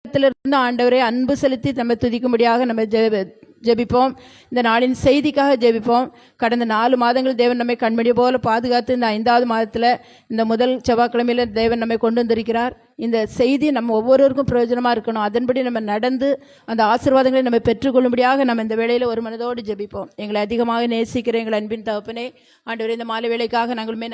உள்ளத்திலிருந்து ஆண்டவரை அன்பு செலுத்தி நம்ம துதிக்கும்படியாக நம்ம ஜெபிப்போம். இந்த நாளின் செய்திக்காக ஜெபிப்போம். கடந்த 4 மாதங்கள் தேவன் நம்மை கண்மணி போல பாதுகாத்து இந்த 5வது மாதத்தில் இந்த முதல் செவ்வாய்க்கிழமையில் தேவன் நம்மை கொண்டு வந்திருக்கிறார். இந்த செய்தி நம்ம ஒவ்வொருவருக்கும் பிரயோஜனமாக இருக்கணும். அதன்படி நம்ம நடந்து அந்த ஆசீர்வாதங்களை நம்ம பெற்றுக்கொள்ளும்படியாக நம்ம இந்த வேளையில் ஒரு மனதோடு ஜெபிப்போம். எங்களை அதிகமாக நேசிக்கிற எங்கள் அன்பின் தகப்பனே, ஆண்டவரே, இந்த மாலை வேளைக்காக நாங்களுமே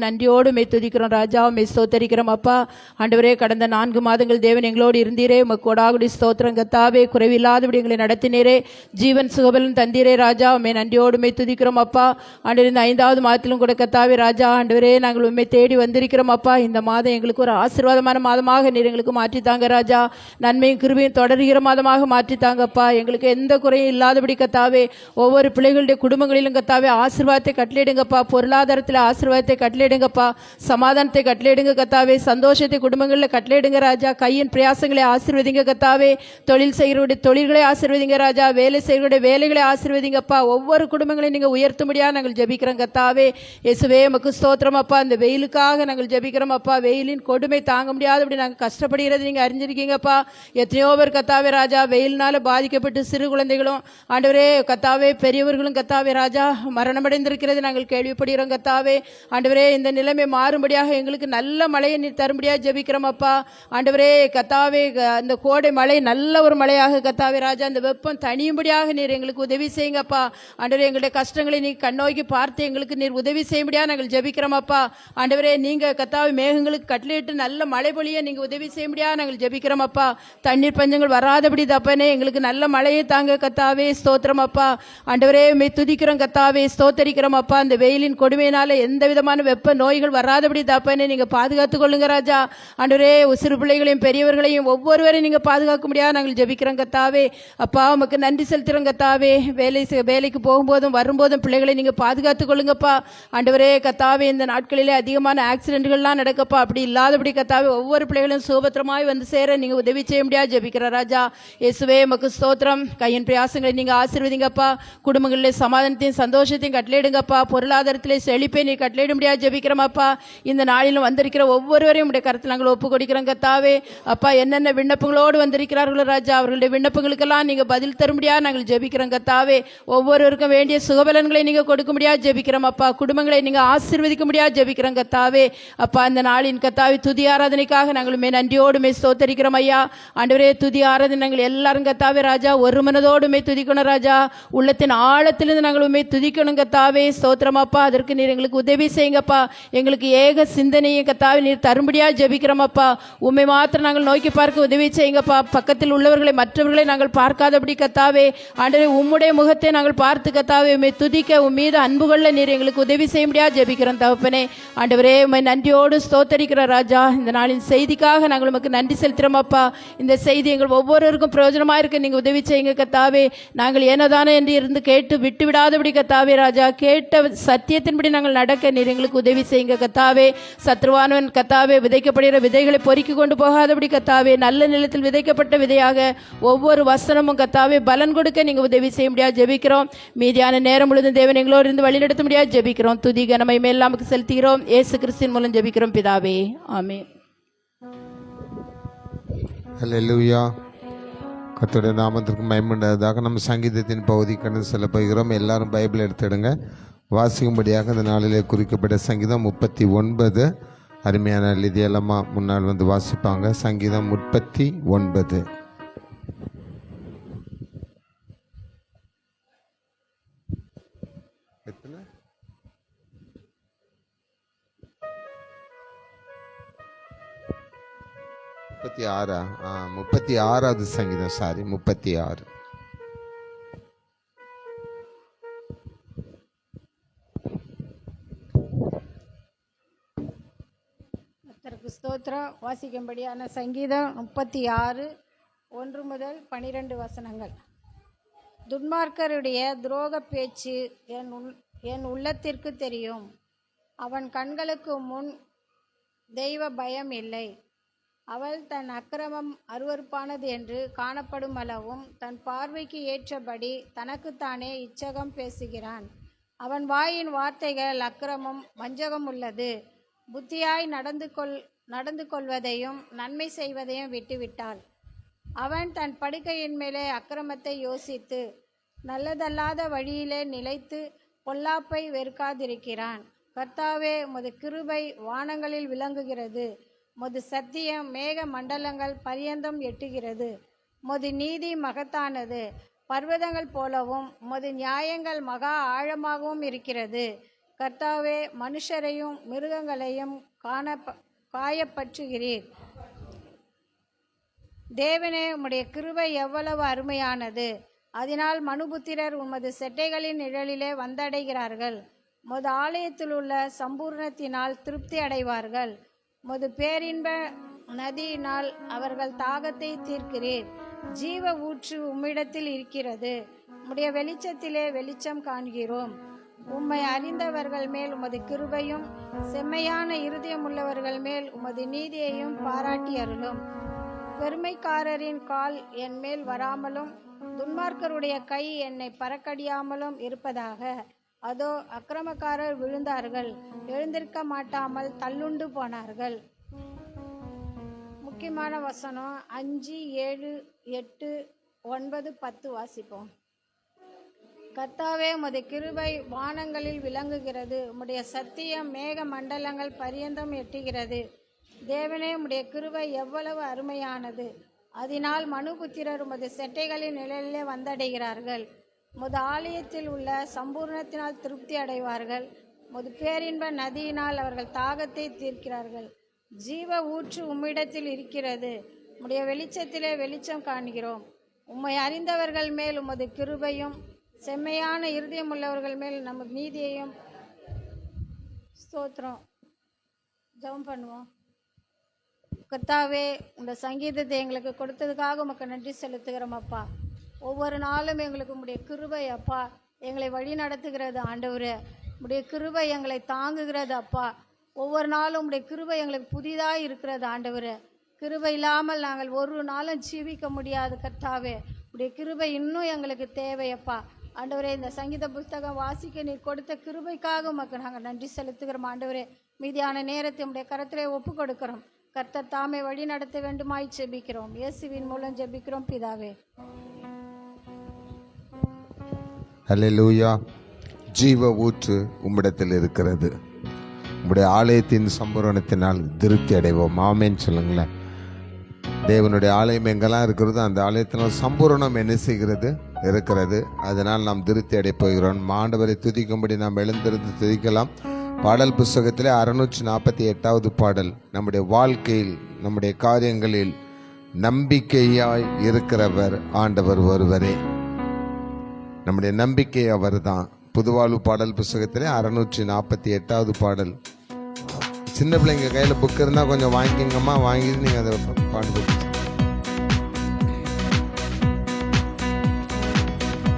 நன்றியோடு மெய் துதிக்கிறோம் ராஜா. மெய் ஸ்தோத்தரிக்கிறோம் அப்பா. ஆண்டவரே, கடந்த 4 மாதங்கள் தேவன் எங்களோடு இருந்தீரே. உமக்கு கொடாகுடி ஸ்தோத்திரம் கத்தாவே. குறைவில்லாதபடி எங்களை நடத்தினீரே. ஜீவன் சுகபலன் தந்தீரே ராஜா. உண்மை நன்றியோடு மெய் துதிக்கிறோம் அப்பா. ஆண்டவரே, இந்த 5வது மாதத்திலும் கூட கத்தாவே ராஜா. ஆண்டவரே, நாங்கள் உண்மை தேடி வந்திருக்கிறோம் அப்பா. இந்த மாதம் எங்களுக்கு ஒரு ஆசீர்வாதமான மாதமாக நீர் எங்களுக்கு மாற்றித்தாங்க ராஜா. நன்மையும் கிருபையும் தொடர்கிற மாதமாக மாற்றித்தாங்கப்பா. எங்களுக்கு எந்த குறையும் இல்லாதபடி கத்தாவே ஒவ்வொரு பிள்ளைகளுடைய குடும்பங்களிலும் கத்தாவே ஆசீர்வாதத்தை கட்டளையிடுங்கப்பா. பொருளாதாரத்தில் ஆசீர்வாதத்தை கட்டளையிடுங்கப்பா. சமாதானத்தை கட்டளையிடுங்க கத்தாவே. சந்தோஷத்தை குடும்பங்களில் கட்டளையிடுங்க ராஜா. கையின் பிரயாசங்களை ஆசீர்வதிங்க கத்தாவே. தொழில் செய்கிறவருடைய தொழில்களை ஆசீர்வதிங்க ராஜா. வேலை செய்கிறவருடைய வேலைகளை ஆசீர்வதிங்கப்பா. ஒவ்வொரு குடும்பங்களையும் நீங்கள் உயர்த்தும்படியாக நாங்கள் ஜெபிக்கிறோம் கத்தாவே. இயேசுவே, உமக்கு ஸ்தோத்திரம் அப்பா. இந்த வெயிலுக்காக நாங்கள் ஜெபிக்கிறோம் அப்பா. வெயிலின் கொடுமை தாங்க முடியாதபடி நாங்கள் கஷ்டப்படுகிறது நீங்கள் அறிஞ்சிருக்கீங்கப்பா. எத்தனையோ பேர் கத்தாவே ராஜா வெயில்னால பாதிக்கப்பட்டு சிறு குழந்தைகளும் ஆண்டவரே கத்தாவே பெரியவர்களும் கத்தாவே ராஜா மரணமடைந்திருக்கிறது நாங்கள் கேள்விப்படுகிறோம் கத்தாவே. ஆண்டவரே, இந்த நிலைமை மாறும்படியாக எங்களுக்கு நல்ல மழையை நீர் தரும்படியாக ஜெபிக்கிறோம் அப்பா. ஆண்டவரே கத்தாவே, அந்த கோடை மழை நல்ல ஒரு மழையாக கத்தாவே ராஜா, அந்த வெப்பம் தனியும்படியாக நீர் எங்களுக்கு உதவி செய்யுங்கப்பா. ஆண்டவரே, எங்களுடைய கஷ்டங்களை நீ கண்ணோக்கி பார்த்து எங்களுக்கு நீர் உதவி செய்யும்படியாக நாங்கள் ஜெபிக்கிறோம் அப்பா. ஆண்டவரே, நீங்கள் கத்தாவே மேகங்களுக்கு கட்டளையிட்டு நல்ல மழை பொழிய நீங்கள் உதவி செய்யும்படியாக நாங்கள் ஜெபிக்கிறோம் அப்பா. தண்ணீர் பஞ்சங்கள் வராதபடி தப்பனே எங்களுக்கு நல்ல மழையை தாங்க கத்தாவே. ஸ்தோத்திரம் அப்பா. ஆண்டவரே, மெய் துதிக்கிறோம் கத்தாவே. ஸ்தோத்தரிக்கிறோம் அப்பா. அந்த வெயிலின் கொடுமையினால எந்த விதமான வெப்ப நோய்கள் வராதபடி தப்பனே நீங்கள் பாதுகாத்துக் கொள்ளுங்க ராஜா. ஆண்டவரே, சிறு பிள்ளைகளையும் பெரியவர்களையும் ஒவ்வொருவரையும் நீங்கள் பாதுகாக்க முடியாது நாங்கள் ஜெபிக்கிறோம் கத்தாவே. அப்பா, உமக்கு நன்றி செலுத்துகிறோம் கத்தாவே. வேலைக்கு போகும்போதும் வரும்போதும் பிள்ளைகளை நீங்கள் பாதுகாத்துக் கொள்ளுங்கப்பா. ஆண்டவரே கத்தாவே, இந்த நாட்களிலே அதிகமான ஆக்சிடென்ட்கள்லாம் நடக்கப்பா. அப்படி இல்லாதபடி கத்தாவே ஒவ்வொரு பிள்ளைகளும் சுபத்திரமாய் வந்து சேர நீங்கள் உதவி செய்ய முடியாது ஜெபிக்கிற ராஜா. இயேசுவே, உமக்கு ஸ்தோத்திரம். கையின் பிரயாசங்களை நீங்கள் ஆசீர்வதிங்கப்பா. குடும்பங்களிலே சமாதானத்தையும் சந்தோஷத்தையும் கட்டளையிடுங்கப்பா. பொருளாதாரத்திலே செழிப்பை நீ கட்டளையிட முடியாது ஜெபிக்கிறோமப்பா. இந்த நாளிலும் வந்திருக்கிற ஒவ்வொருவரையும் உடைய கருத்தில் நாங்கள் ஒப்பு கொடுக்கிறோம் கத்தாவே. அப்பா, என்னென்ன விண்ணப்பங்களோடு வந்திருக்கிறார்களோ ராஜா, அவர்களுடைய விண்ணப்பங்களுக்கெல்லாம் நீங்கள் பதில் தர முடியாது நாங்கள் ஜெபிக்கிறோம் கத்தாவே. ஒவ்வொருவருக்கும் வேண்டிய சுகபலன்களை நீங்கள் கொடுக்க முடியாது ஜெபிக்கிறோம் அப்பா. குடும்பங்களை நீங்கள் ஆசீர்வதிக்க முடியாது ஜெபிக்கிறோம் கத்தாவே. அப்பா, இந்த நாளின் கத்தாவே துதி ஆராதனைக்காக நாங்களுமே நன்றியோடுமே ஸ்தோத்தரிக்கிறோம் ஐயா. ஆண்டவரே, துதி ஆராதனை நாங்கள் எல்லாரும் கத்தாவே ராஜா ஒரு மனதோடுமே துதிக்கணும் ராஜா. உள்ளத்தின் ஆழத்திலிருந்து நாங்கள் உண்மை துதிக்கணும் கத்தாவே. ஸ்தோத்திரமாப்பா. அதற்கு நீர் எங்களுக்கு உதவி செய்யுங்கப்பா. எங்களுக்கு ஏக சிந்தனையை கத்தாவே நீர் தரும்படியா ஜெபிக்கிறோமப்பா. உண்மை மாத்திரம் நாங்கள் நோக்கி பார்க்க உதவி செய்யுங்கப்பா. பக்கத்தில் உள்ளவர்களை மற்றவர்களை நாங்கள் பார்க்காதபடி கத்தாவே. ஆண்டவரே, உம்முடைய முகத்தை நாங்கள் பார்த்து கத்தாவே உண்மை துதிக்க உன் மீது அன்புகொள்ள நீர் எங்களுக்கு உதவி செய்ய முடியாது ஜெபிக்கிறோம் தகப்பனே. ஆண்டவரே, உண்மை நன்றியோடு ஸ்தோத்தரிக்கிற ராஜா. இந்த நாளின் செய்திக்காக நாங்கள் உமக்கு நன்றி செலுத்துகிறோம் அப்பா. இந்த செய்தி எங்கள் ஒவ்வொருவருக்கும் பிரயோஜனமாக இருக்க நீங்கள் உதவி செய்யுங்க கத்தாவே. நாங்கள் ஏனதானே என்று இருந்து கேட்டு விட்டு விடாதபடி கத்தாவே ராஜா, கேட்ட சத்தியத்தின்படி நாங்கள் நடக்க நீர் எங்களுக்கு உதவி செய்யுங்க கத்தாவே. சத்ருவானவன் கத்தாவே விதைக்கப்படுகிற விதைகளை பொறுக்கி கொண்டு போகாதபடி கத்தாவே நல்ல நிலத்தில் விதைக்கப்பட்ட விதையாக ஒவ்வொரு வசனமும் கத்தாவே பலன் கொடுக்க நீங்கள் உதவி செய்ய முடியாது ஜெபிக்கிறோம். மீதியான நேரம் முழுதும் தேவன் எங்களோடு இருந்து வழிநடத்த முடியாது ஜெபிக்கிறோம். துதி கனமை மேல் நமக்கு செலுத்துகிறோம். இயேசு கிறிஸ்துவின் மூலம் ஜெபிக்கிறோம் பிதாவே, ஆமென். ஹல்லேலூயா. கர்த்தருடைய நாமத்திற்கு மகிமையுண்டாவதாக. நம்ம சங்கீதத்தின் பகுதி கடந்து செல்ல போகிறோம். எல்லாரும் பைபிள் எடுத்துடுங்க. வாசிக்கும்படியாக இந்த நாளிலே குறிக்கப்பட்ட சங்கீதம் 39. அருமையான லிதியலமா முன்னால் வந்து வாசிப்பாங்க. சங்கீதம் 39. எத்தனை 36. 36வது சங்கீதம். 36. கர்த்தருக்கு ஸ்தோத்திரம். வாசிக்கும்படியான சங்கீதம் 36 1 முதல் 12 வசனங்கள். துன்மார்க்கருடைய துரோக பேச்சு என் உள்ளத்திற்கு தெரியும். அவன் கண்களுக்கு முன் தெய்வ பயம் இல்லை. அவள் தன் அக்கிரமம் அருவருப்பானது என்று காணப்படும் அளவும் தன் பார்வைக்கு ஏற்றபடி தனக்குத்தானே இச்சகம் பேசுகிறான். அவன் வாயின் வார்த்தைகள் அக்கிரமம் வஞ்சகம் உள்ளது. புத்தியாய் நடந்து கொள்வதையும் நன்மை செய்வதையும் விட்டுவிட்டாள். அவன் தன் படுக்கையின் மேலே அக்கிரமத்தை யோசித்து நல்லதல்லாத வழியிலே நிலைத்து பொல்லாப்பை வெறுக்காதிருக்கிறான். கர்த்தாவே, உமது கிருபை வானங்களில் விளங்குகிறது. உமது சத்தியம் மேக மண்டலங்கள் பரியந்தம் எட்டுகிறது. உமது நீதி மகத்தானது, பர்வதங்கள் போலவும் உமது நியாயங்கள் மகா ஆழமாகவும் இருக்கிறது. கர்த்தாவே, மனுஷரையும் மிருகங்களையும் காயப்பற்றுகிறீர். தேவனே, உம்முடைய கிருபை எவ்வளவு அருமையானது! அதனால் மனுபுத்திரர் உமது செட்டைகளின் நிழலிலே வந்தடைகிறார்கள். உமது ஆலயத்தில் உள்ள சம்பூர்ணத்தினால் திருப்தி அடைவார்கள். உமது பேரின்ப நதியினால் அவர்கள் தாகத்தை தீர்க்கிறீர். ஜீவ ஊற்று உம்மிடத்தில் இருக்கிறது. உம்முடைய வெளிச்சத்திலே வெளிச்சம் காண்கிறோம். உம்மை அறிந்தவர்கள் மேல் உமது கிருபையும் செம்மையான இருதயமுள்ளவர்கள் மேல் உமது நீதியையும் பாராட்டி அருளும். பெருமைக்காரரின் கால் என் மேல் வராமலும் துன்மார்க்கருடைய கை என்னை பறக்கடியாமலும் இருப்பதாக. அதோ, அக்கிரமக்காரர் விழுந்தார்கள், எழுந்திருக்க மாட்டாமல் தள்ளுண்டு போனார்கள். முக்கியமான வசனம் 5, 7, 8, 9, 10 வாசிப்போம். கர்த்தாவே, உமது கிருபை வானங்களில் விளங்குகிறது. உம்முடைய சத்தியம் மேக மண்டலங்கள் பரியந்தம் எட்டுகிறது. தேவனே, உம்முடைய கிருபை எவ்வளவு அருமையானது! அதனால் மனுபுத்திரர் உமது செட்டைகளின் நிழலிலே வந்தடைகிறார்கள். உமது ஆலயத்தில் உள்ள சம்பூர்ணத்தினால் திருப்தி அடைவார்கள். உமது பேரின்ப நதியினால் அவர்கள் தாகத்தை தீர்க்கிறார்கள். ஜீவ ஊற்று உம்மிடத்தில் இருக்கிறது. உம்முடைய வெளிச்சத்திலே வெளிச்சம் காண்கிறோம். உம்மை அறிந்தவர்கள் மேல் உமது கிருபையும் செம்மையான இருதயம் உள்ளவர்கள் மேல் நமது நீதியையும். ஸ்தோத்திரம். ஜெபம் பண்ணுவோம். கர்த்தாவே, இந்த சங்கீதத்தை எங்களுக்கு கொடுத்ததுக்காக உமக்கு நன்றி செலுத்துகிறோம் அப்பா. ஒவ்வொரு நாளும் எங்களுக்கு உம்முடைய கிருபை அப்பா எங்களை வழி நடத்துகிறது. ஆண்டவரே, உம்முடைய கிருபை எங்களை தாங்குகிறது அப்பா. ஒவ்வொரு நாளும் உம்முடைய கிருபை எங்களுக்கு புதிதாக இருக்கிறது. ஆண்டவரே, கிருபை இல்லாமல் நாங்கள் ஒரு நாளும் ஜீவிக்க முடியாது. கர்த்தாவே, உம்முடைய கிருபை இன்னும் எங்களுக்கு தேவையப்பா. ஆண்டவரே, இந்த சங்கீத புஸ்தகம் வாசிக்க நீர் கொடுத்த கிருபைக்காக உமக்கு நாங்கள் நன்றி செலுத்துகிறோம். ஆண்டவரே, மீதியான நேரத்தை உம்முடைய கரத்திலே ஒப்பு கொடுக்கிறோம். கர்த்தர் தாமே வழி நடத்த வேண்டுமாய் ஜெபிக்கிறோம். இயேசுவின் மூலம் ஜெபிக்கிறோம் பிதாவே. ஹல்லேலூயா. ஜீவ ஊற்று உம்மிடத்தில் இருக்கிறது. உம்முடைய ஆலயத்தின் சம்பூரணத்தினால் திருப்தி அடைவோம். ஆமென் சொல்லுங்களேன். தேவனுடைய ஆலயம் எங்கெல்லாம் இருக்கிறதோ அந்த ஆலயத்தினால் சம்பூரணம் என்ன செய்கிறது? இருக்கிறது. அதனால் நாம் திருப்தி அடை போகிறோம். ஆண்டவரை துதிக்கும்படி நாம் எழுந்திருந்து துதிக்கலாம். பாடல் புஸ்தகத்திலே 648வது பாடல். நம்முடைய வாழ்க்கையில் நம்முடைய காரியங்களில் நம்பிக்கையாய் இருக்கிறவர் ஆண்டவர் ஒருவரே. நம்முடைய நம்பிக்கை அவர் தான். புதுவாழ்வு பாடல் புஸ்தகத்திலே 648வது பாடல். சின்ன பிள்ளைங்க கையில் புக் இருந்தால் கொஞ்சம் வாங்கிக்கங்கம்மா, வாங்கிட்டு நீங்கள் அதை பாடு.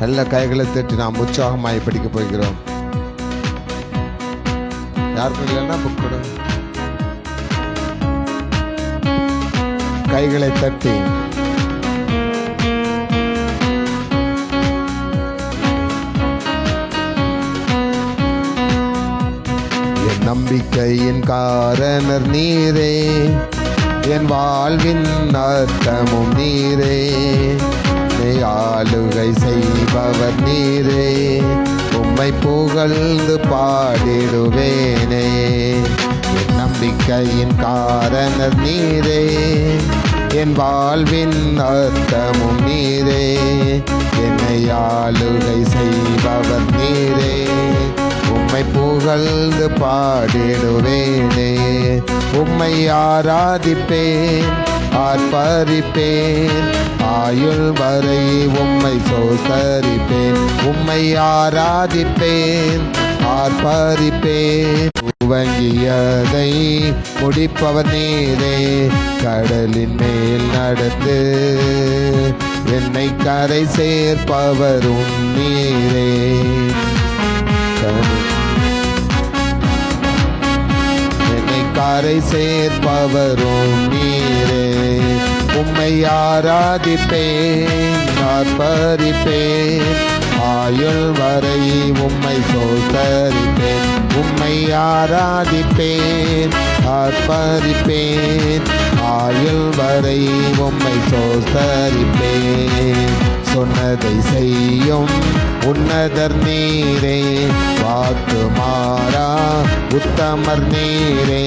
நல்ல கைகளை தட்டி நாம் உற்சாகமாய் படிக்க போகிறோம். யாருக்கும் இல்லைன்னா புக் கொடுங்க. கைகளை தட்டி என் நம்பிக்கையின் காரணர் நீரே, என் வாழ்வின் அர்த்தமும் நீரே, ஆளுகை செய்பவர் நீரே, உம்மை புகழ்ந்து பாடிடுவேனே. என் நம்பிக்கையின் காரணர் நீரே, என் வாழ்வின் அர்த்தமும் நீரே, என்னை ஆளுகை செய்பவர் நீரே, உம்மை புகழ்ந்து பாடிடுவேனே. உம்மை ஆராதிப்பேன், ஆர்ப்பரிப்பேன், ஆயுள் வரை உம்மை சோதரிப்பேன். உம்மை ஆராதிப்பேன், ஆர்ப்பரிப்பேன், துவங்கியதை முடிப்பவர் நீரே. கடலின் மேல் நடந்து என்னை கரை சேர்ப்பவரும் நீரே. என்னை கரை சேர்ப்பவரும் நீரே. உம்மை ஆராதிப்பேன், ஆர்ப்பரிப்பேன், ஆயுள் வரை உம்மை சோதரிப்பேன். உம்மை ஆராதிப்பேன், ஆர்ப்பரிப்பேன். ஆயுள் வரை உம்மை சோதரிப்பேன். சொன்னதை செய்யும் உன்னதர் நீரே, வாக்கு மாறா உத்தமர் நீரே.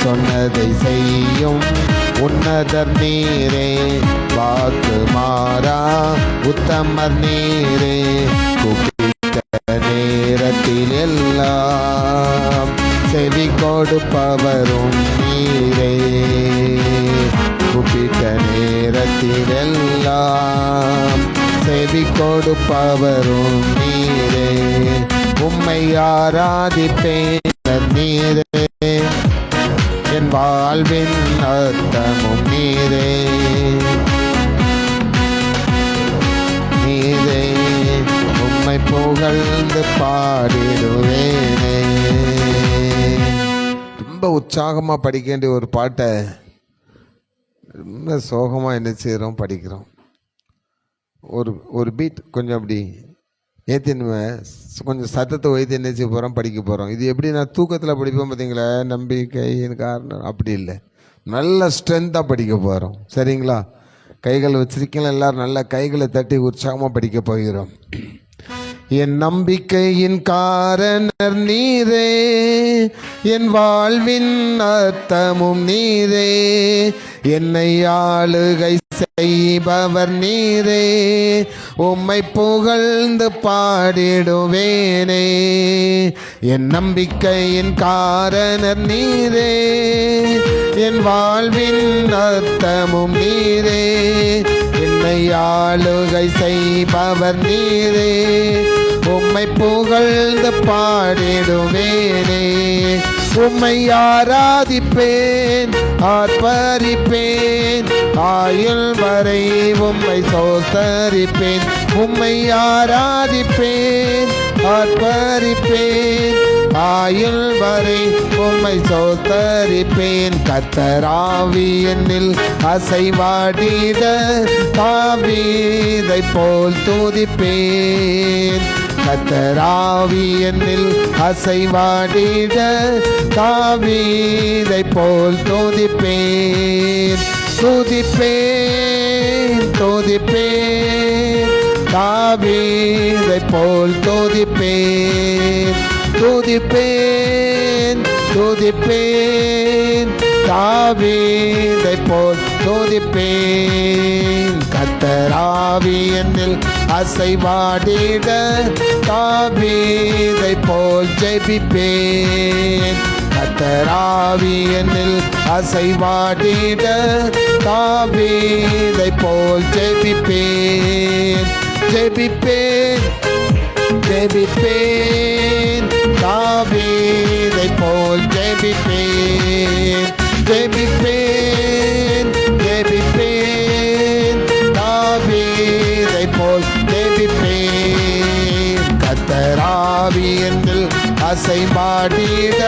சொன்னதை செய்யும் உன்னதர் நீரே, வாக்கு மாறா உத்தமர் நீரே. கூப்பிட்ட நேரத்தில் எல்லாம் செவி கொடுப்பவரும் நீரே. கூப்பிட்ட நேரத்தில் எல்லாம் செவி கொடுப்பவரும் நீரே. உம்மை ஆராதிப்பேன் நீரே, என் வாழ்வின் அர்த்தமும் நீரே. நீரே உம்மை புகழ்ந்து பாடிடுவேனே. ரொம்ப உற்சாகமாக படிக்க வேண்டிய ஒரு பாட்டை ரொம்ப சோகமாக என்ன செய்கிறோம், படிக்கிறோம். ஒரு பீட் கொஞ்சம் அப்படி ஏற்றினுவேன், கொஞ்சம் சத்தத்தை உயர்த்தி என்ன செய்ய போகிறோம், படிக்க போகிறோம். இது எப்படி நான் தூக்கத்தில் படிப்போம் பார்த்தீங்களா, நம்பிக்கையின் காரணம் அப்படி இல்லை, நல்ல ஸ்ட்ரென்த்தாக படிக்க போகிறோம். சரிங்களா? கைகள் வச்சிருக்கீங்களா? எல்லோரும் நல்ல கைகளை தட்டி உற்சாகமாக படிக்க போகிறோம். என் நம்பிக்கையின் காரணர் நீரே, என் வாழ்வின் அர்த்தமும் நீரே. என்னை ஆளுகை செய்பவர் நீரே, உம்மை புகழ்ந்து பாடிடுவேனே. என் நம்பிக்கையின் காரணர் நீரே, என் வாழ்வின் அர்த்தமும் நீரே. என்னை ஆளுகை செய்பவர் நீரே, உம்மை புகழ்ந்து பாடிடுவேனே. உம்மை ஆராதிப்பேன், ஆர்ப்பரிப்பேன். ஆயுள் வரை உம்மை சோதரிப்பேன். உம்மை ஆராதிப்பேன், ஆர்ப்பரிப்பேன். ஆயுள் வரை உம்மை சோதரிப்பேன். கர்த்தராவி என்னில் அசைவாடிட தாவீதை போல் துதிப்பேன். கர்த்தராவி என்னில் அசைவாடிட தாவீதை போல் துதிப்பேன். துதிப்பேன், துதிப்பேன். தாவீதை போல் துதிப்பேன். துதிப்பேன், துதிப்பேன். தாவீதை போல் துதிப்பேன். கர்த்தராவி என்னில் அசைவாடிட தாவீதை போல் ஜெபிப்பேன். கர்த்தராவி என்னில் அசைவாடிட தாவீதை போல் ஜெபிப்பேன். ஜெபிப்பேன், ஜெபிப்பேன். தாவீதை போல் ஜெபிப்பேன். ஜெபிப்பேன், ஜெபிப்பேன். தாவீதை போல் ஜெபிப்பேன். கர்த்தராவி என்னில் அசைவாடிட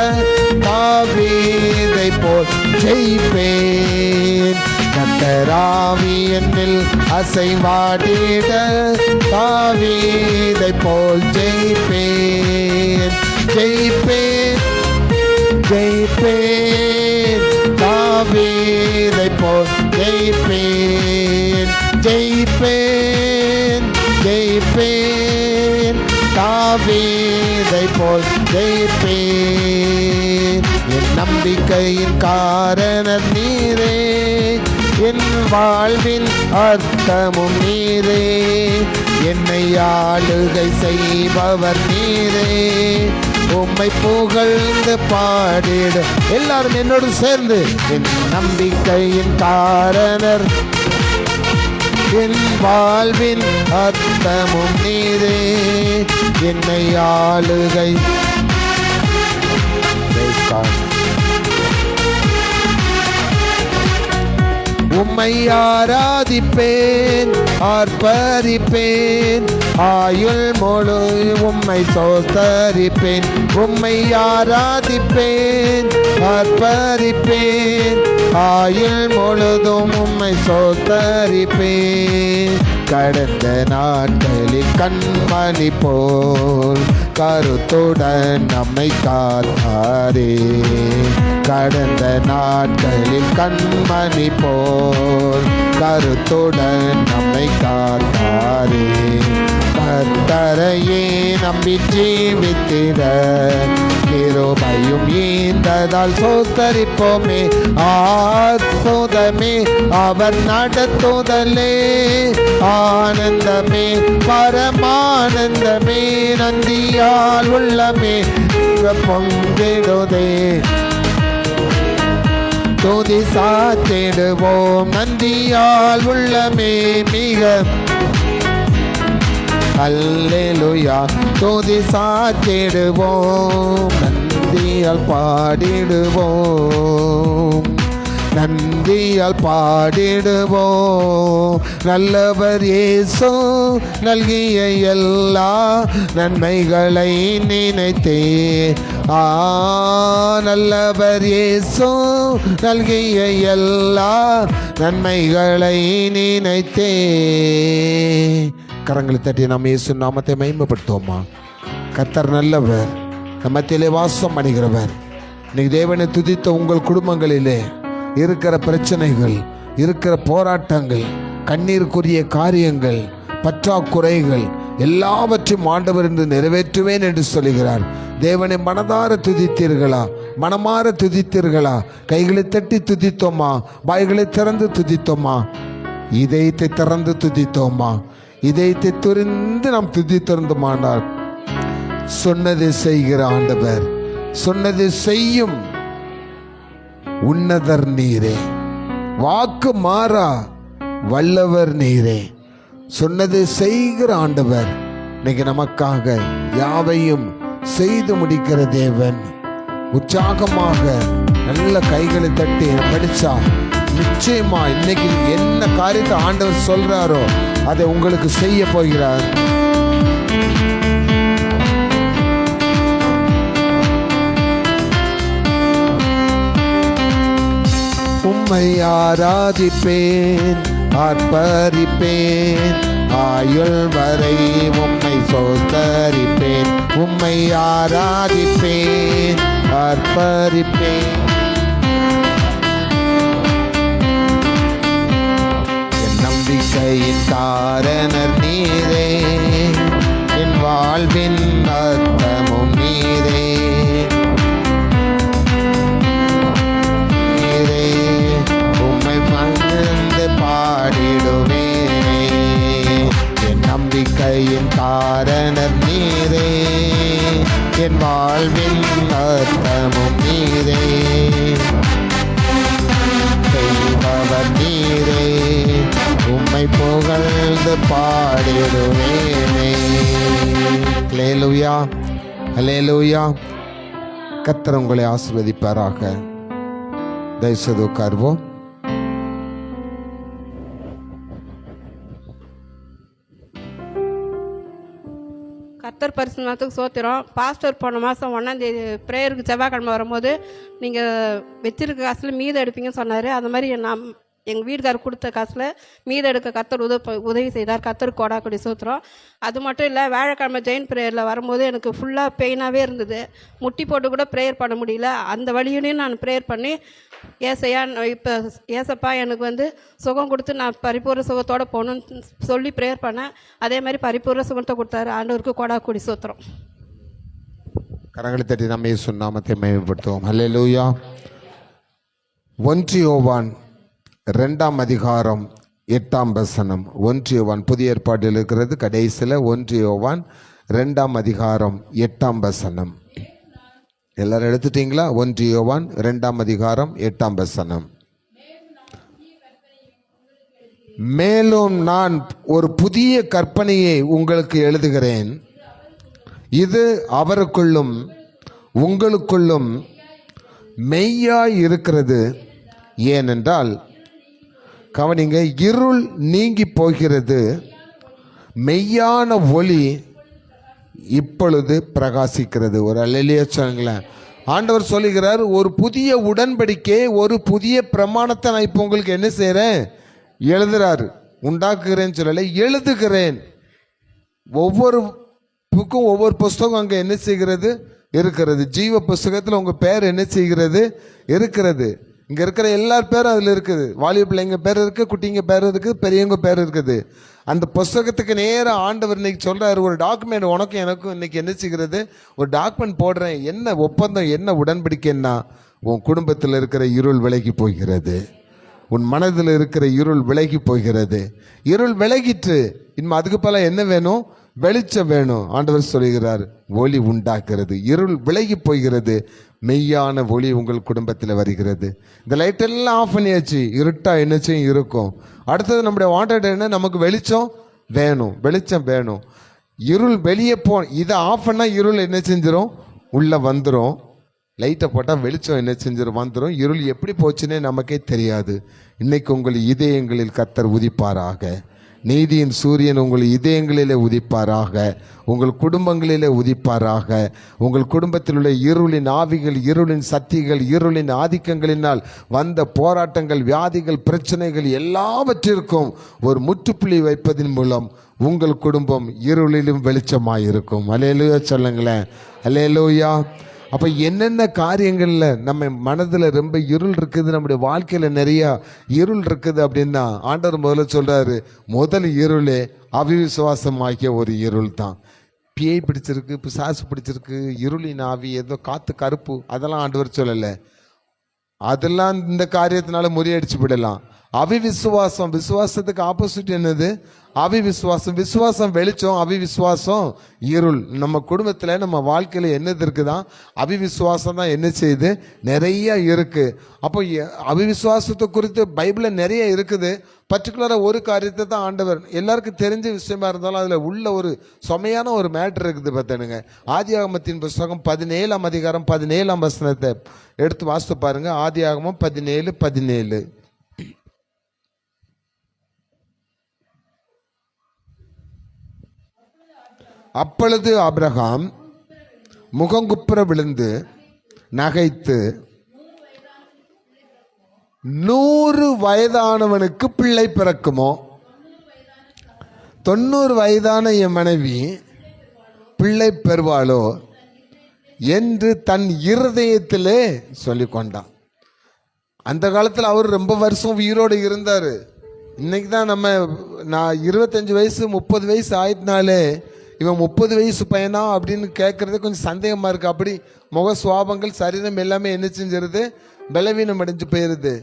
தாவீதை போல் ஜெயிப்பேன். கர்த்தராவி என்னில் அசைவாடிட தாவீதை போல் ஜெயிப்பேன். ஜெயிப்பேன், ஜெயிப்பேன். தாவீதை போல் ஜெயிப்பேன். ஜெயிப்பேன், ஜெயிப்பேன். தாவீதை போல் ஜெயிப்பேன். என் நம்பிக்கையின் காரணர் நீரே, என் வாழ்வின் அர்த்தமும் நீரே. என்னை ஆளுகை செய்பவர் நீரே, உம்மை புகழ்ந்து பாடிட. எல்லாரும் என்னோடு சேர்ந்து என் நம்பிக்கையின் காரணர், என் வாழ்வின் அர்த்தமும் நீரே. என்னை ஆளுகை உம்மை ஆராதிப்பேன், ஆர்ப்பரிப்பேன். ஆயுள் முழு உம்மை சோஸ்தரிப்பேன், உம்மை ஆராதிப்பேன். ஆர்ப்பரிப்பேன், ஆயுள் முழுதும் உம்மை சோஸ்தரிப்பேன். கடந்த நாட்களில் கண்மணி போல் கருத்துடன் நம்மை காத்தாரே. கடந்த நாட்களில் கண்மணி போல் கருத்துடன் நம்மை காத்தாரே. கர்த்தரையே நம்பி ஜீவித்திட கிருபையும் ஈந்ததால் சோத்தரிப்போமே. ஆத்மமே அவர் நடத்துதலே, ஆனந்தமே பரமானந்தமே. நந்தியால் உள்ளமே பொங்கிடுதே, துதி சாத்திடுவோம். நந்தியால் உள்ளமே மிக அல்லேலூயா, துதி சாத்திடுவோம். நந்தியால் பாடிடுவோம், நந்தியால் பாடிடுவோம். நல்லவர் இயேசு நல்கிய எல்லா நன்மைகளை நினைத்தே. நல்லவர் இயேசு நல்கிய எல்லா நன்மைகளை நினைத்தே. கரங்களை தட்டி நாம் இயேசு நாமத்தை மகிமைப்படுத்துவோமா? கர்த்தர் நல்லவர், நம்மத்திலே வாசம் பண்ணுகிறவர். இன்னைக்கு தேவனை துதித்த உங்கள் குடும்பங்களிலே இருக்கிற பிரச்சனைகள், இருக்கிற போராட்டங்கள், கண்ணீருக்குரிய காரியங்கள், பற்றாக்குறைகள் எல்லாவற்றையும் ஆண்டவர் என்று நிறைவேற்றுவேன் என்று சொல்கிறார். தேவனை மனதார துதித்தீர்களா? மனமாற துதித்தீர்களா? கைகளை தட்டி துதித்தோமா? வாய்களை திறந்து துதித்தோமா? இதயத்தை திறந்து துதித்தோமா? இதயத்தை துரிந்து நாம் துதித்திருந்தோமானால் சொன்னதை செய்கிற ஆண்டவர், சொன்னதை செய்யும் உன்னதர் நீரே, வாக்கு மாறா வல்லவர் நீரே. சொன்னதை செய்கிற ஆண்டவர் இன்னைக்கு நமக்காக யாவையும் செய்து முடிக்கிற தேவன். உற்சாகமாக நல்ல கைகளை தட்டி படிச்சா நிச்சயமா இன்னைக்கு என்ன காரியத்தை ஆண்டவர் சொல்றாரோ அதை உங்களுக்கு செய்ய போகிறார். உம்மை ஆராதிப்பேன், ஆர்ப்பரிப்பேன், ஆயுள் வரை உம்மை சோத்தரிப்பேன். உம்மை ஆராதிப்பேன், ஆர்ப்பரிப்பேன். என் நம்பிக்கையின் காரணர் நீரே, என் வாழ்வின் அர்த்தமும் நீரே. பாடிடுவேனே, என் நம்பிக்கையின் காரணர் நீரே, என் வாழ்வின் அர்த்தமும் நீரே. செய்பவர் நீரே, உம்மை புகழ்ந்து பாடிடுவேனே. அல்லேலூயா, அல்லேலூயா. கர்த்தர் உங்களை ஆசீர்வதிப்பாராக. தயவுசெய்து உட்காருவோம். கர்த்தர் பரிசுத்தத்துக்கு சோத்திரம். பாஸ்டர் போன மாதம் 1ஆம் தேதி ப்ரேயருக்கு செவ்வாய்க்கிழமை வரும்போது நீங்கள் வச்சிருக்க காசில் மீதம் எடுப்பீங்கன்னு சொன்னார். அது மாதிரி எங்கள் வீட்டுக்காரர் கொடுத்த காசில் மீதம் எடுக்க கர்த்தர் உதவி செய்தார். கர்த்தருக்கு கொடாக்குடி சோத்திரம். அது மட்டும் இல்லை, வியாழக்கிழமை ஜெயின் ப்ரேயரில் வரும்போது எனக்கு ஃபுல்லாக பெயினாகவே இருந்தது. முட்டி போட்டு கூட ப்ரேயர் பண்ண முடியல. அந்த வழியிலையும் நான் ப்ரேயர் பண்ணி, ஏசையா இப்போ ஏசப்பா எனக்கு சுகம் கொடுத்து நான் பரிபூர்ண சுகத்தோடு போகணுன்னு சொல்லி ப்ரேயர் பண்ணேன். அதே மாதிரி பரிபூர்ண சுகத்தை கொடுத்தாரு. ஆண்டவருக்கு கொடாக்குடி சோத்திரம். கரங்களை தட்டி நம்ம இயேசு நாமத்தை மகிமைப்படுத்துவோம். அல்லேலூயா. 1 யோவான் 2ஆம் அதிகாரம் 8ஆம் வசனம். 1 யோவான் புதிய ஏற்பாட்டில் இருக்கிறது, கடைசியில் 1 யோவான் 2ஆம் அதிகாரம் 8ஆம் வசனம். எல்லாரும் எடுத்துட்டீங்களா? 1 யோவான் 2ஆம் அதிகாரம் 8ஆம் வசனம். மேலும் நான் ஒரு புதிய கற்பனையை உங்களுக்கு எழுதுகிறேன், இது அவருக்குள்ளும் உங்களுக்குள்ளும் மெய்யாய் இருக்கிறது. ஏனென்றால் கவனிங்க, இருள் நீங்கி போகிறது, மெய்யான ஒளி இப்பொழுது பிரகாசிக்கிறது. ஒரு அல்லேலூயா சொல்லுங்களேன். ஆண்டவர் சொல்லுகிறார், ஒரு புதிய உடன்படிக்கை, ஒரு புதிய பிரமாணத்தை நான் இப்போ உங்களுக்கு என்ன செய்கிறேன், எழுதுறாரு. உண்டாக்குகிறேன்னு சொல்லலை, எழுதுகிறேன். ஒவ்வொரு புக்கும் ஒவ்வொரு புஸ்தகம் அங்கே என்ன செய்கிறது இருக்கிறது. ஜீவ புஸ்தகத்தில் உங்கள் பேர் என்ன செய்கிறது இருக்கிறது. இங்கே இருக்கிற எல்லார் பேரும் அதில் இருக்குது. வாலிப பிள்ளைங்க பேர் இருக்குது, குட்டிங்க பேர் இருக்குது, பெரியவங்க பேர் இருக்குது. அந்த புஸ்தகத்துக்கு நேராக ஆண்டவர் இன்னைக்கு சொல்கிறாரு, ஒரு டாக்குமெண்ட் உனக்கும் எனக்கும் இன்னைக்கு என்ன செய்கிறது, ஒரு டாக்குமெண்ட் போடுறேன். என்ன ஒப்பந்தம், என்ன உடன்படிக்கைன்னா, உன் குடும்பத்தில் இருக்கிற இருள் விலகி போகிறது, உன் மனதில் இருக்கிற இருள் விலகி போகிறது. இருள் விலகிட்டு இனிமே அதுக்கு பல என்ன வேணும், வெளிச்சம் வேணும். ஆண்டவர் சொல்கிறார், ஒளி உண்டாக்குறது. இருள் விலகி போகிறது, மெய்யான ஒளி உங்கள் குடும்பத்தில் வருகிறது. இந்த லைட்டெல்லாம் ஆஃப் பண்ணியாச்சு, இருட்டா என்னச்சும் இருக்கும். அடுத்தது நம்முடைய வாண்டட் என்ன, நமக்கு வெளிச்சம் வேணும், வெளிச்சம் வேணும். இருள் வெளியே இதை ஆஃப் பண்ணால் இருள் என்ன செஞ்சிடும், உள்ளே வந்துடும். லைட்டை போட்டால் வெளிச்சம் என்ன செஞ்சிடும், வந்துடும். இருள் எப்படி போச்சுன்னே நமக்கே தெரியாது. இன்னைக்கு உங்கள் இதயங்களில் கர்த்தர் உதிப்பாராக. நீதியின் சூரியன் உங்கள் இதயங்களிலே உதிப்பாராக, உங்கள் குடும்பங்களிலே உதிப்பாராக. உங்கள் குடும்பத்தில் உள்ள இருளின் ஆவிகள், இருளின் சக்திகள், இருளின் ஆதிக்கங்களினால் வந்த போராட்டங்கள், வியாதிகள், பிரச்சனைகள் எல்லாவற்றிற்கும் ஒரு முற்றுப்புள்ளி வைப்பதன் மூலம் உங்கள் குடும்பம் இருளிலும் வெளிச்சமாயிருக்கும். அல்லேலூயா சொல்லுங்களேன், அல்லேலூயா. அப்போ என்னென்ன காரியங்களில் நம்ம மனதில் ரொம்ப இருள் இருக்குது, நம்முடைய வாழ்க்கையில் நிறையா இருள் இருக்குது அப்படின்னா ஆண்டவர் முதல்ல சொல்கிறாரு, முதல் இருளே அவிசுவாசமாகிய ஒரு இருள் தான். பேய் பிடிச்சிருக்கு, பிசாசு பிடிச்சிருக்கு, இருளின் ஆவி, ஏதோ காற்று கருப்பு, அதெல்லாம் ஆண்டவர் சொல்லலை. அதெல்லாம் இந்த காரியத்தினால முறியடிச்சு விடலாம். அவிவிசுவாசம், விசுவாசத்துக்கு ஆப்போசிட் என்னது, அவிவிசுவாசம். விசுவாசம் வெளிச்சம், அவிவிசுவாசம் இருள். நம்ம குடும்பத்தில் நம்ம வாழ்க்கையில் என்னது இருக்குதான், அவிவிசுவாசம் தான் என்ன செய்யுது, நிறைய இருக்கு. அப்போ அவிவிசுவாசத்தை குறித்து பைபிளில் நிறைய இருக்குது. பர்டிகுலராக ஒரு காரியத்தை தான் ஆண்டவர், எல்லாருக்கும் தெரிஞ்ச விஷயமா இருந்தாலும் அதில் உள்ள ஒரு சுமையான ஒரு மேட்ரு இருக்குது பார்த்தனுங்க. ஆதியாகமத்தின் புஸ்தகம் 17ஆம் அதிகாரம் 17ஆம் வசனத்தை எடுத்து வாசித்து பாருங்க. ஆதியாகமம் 17:17. அப்பொழுது ஆபிரகாம் முகங்குப்புற விழுந்து நகைத்து, 100 வயதானவனுக்கு பிள்ளை பிறக்குமோ, 90 வயதான என் மனைவி பிள்ளை பெறுவாளோ என்று தன் இருதயத்திலே சொல்லி கொண்டான். அந்த காலத்தில் அவர் ரொம்ப வருஷம் உயிரோடு இருந்தார். இன்னைக்கு தான் நான் 25 வயசு 30 வயசு ஆயிட்டுனாலே இவன் 30 வயசு பையனா அப்படின்னு கேட்கறது கொஞ்சம் சந்தேகமாக இருக்குது. அப்படி முக சுவாபங்கள், சரீரம் எல்லாமே என்ன செஞ்சிருது, பலவீனம் அடைஞ்சு போயிடுது.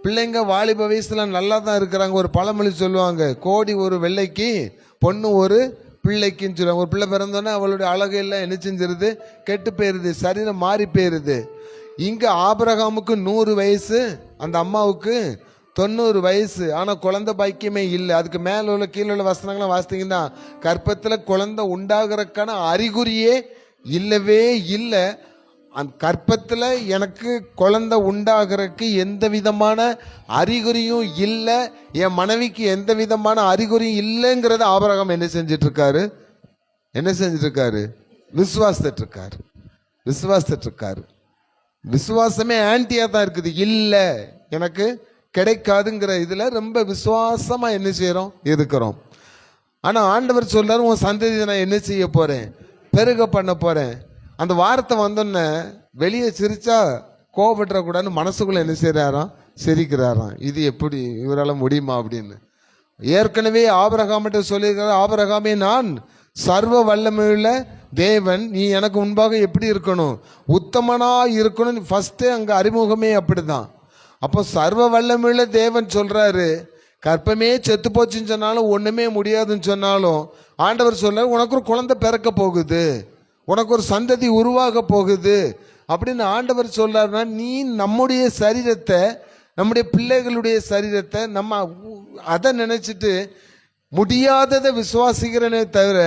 பிள்ளைங்க வாலிப வயசுல நல்லா தான் இருக்கிறாங்க. ஒரு பழமொழி சொல்லுவாங்க, கோடி ஒரு வெள்ளைக்கு பொண்ணு ஒரு பிள்ளைக்குன்னு சொல்லுவாங்க. ஒரு பிள்ளை பிறந்தோன்னே அவளுடைய அழகு எல்லாம் என்ன செஞ்சிருது, கெட்டு போயிடுது, சரீரம் மாறி போயிடுது. இங்கே ஆபிரகாமுக்கு 100 வயசு, அந்த அம்மாவுக்கு 90 வயசு. ஆனால் குழந்தை பாக்கியமே இல்லை. அதுக்கு மேலே உள்ள கீழே உள்ள வசனங்கள்லாம் வாசித்தீங்கன்னா, கற்பத்தில் குழந்தை உண்டாகிறதுக்கான அறிகுறியே இல்லவே இல்லை. அந்த கற்பத்தில் எனக்கு குழந்தை உண்டாகிறதுக்கு எந்த விதமான அறிகுறியும் இல்லை, என் மனைவிக்கு எந்த விதமான அறிகுறியும் இல்லைங்கிறத ஆபிரகாம் என்ன செஞ்சிட்ருக்காரு, விசுவாசிட்டுருக்காரு. விசுவாசமே ஆன்டியாக தான் இருக்குது. இல்லை எனக்கு கிடைக்காதுங்கிற இதில் ரொம்ப விசுவாசமாக என்ன செய்கிறோம், இருக்கிறோம். ஆனால் ஆண்டவர் சொல்றாரு, உன் சந்ததியை நான் என்ன செய்ய போகிறேன், பெருக பண்ண போகிறேன். அந்த வார்த்தை வந்தோன்னே வெளியே சிரிச்சா கோபப்பட்டுறக்கூடாதுன்னு மனசுக்குள்ளே என்ன செய்கிறாராம், சிரிக்கிறாராம். இது எப்படி இவரால் முடியுமா அப்படின்னு. ஏற்கனவே ஆபிரகாமிட்ட சொல்லியிருக்கிறார், ஆபிரகாமே நான் சர்வ வல்லமையுள்ள தேவன், நீ எனக்கு முன்பாக எப்படி இருக்கணும், உத்தமனாக இருக்கணும். ஃபஸ்ட்டே அங்கே அறிமுகமே அப்படி தான். அப்போ சர்வ வல்லமையுள்ள தேவன் சொல்கிறாரு, கற்பமே செத்து போச்சுன்னு சொன்னாலும் ஒன்றுமே முடியாதுன்னு சொன்னாலும் ஆண்டவர் சொல்றாரு, உனக்கு ஒரு குழந்தை பிறக்க போகுது, உனக்கு ஒரு சந்ததி உருவாக போகுது அப்படின்னு ஆண்டவர் சொல்றாருன்னா, நீ நம்முடைய சரீரத்தை, நம்முடைய பிள்ளைகளுடைய சரீரத்தை நம்ம அதை நினைச்சிட்டு முடியாததை விசுவாசிக்கிறனே தவிர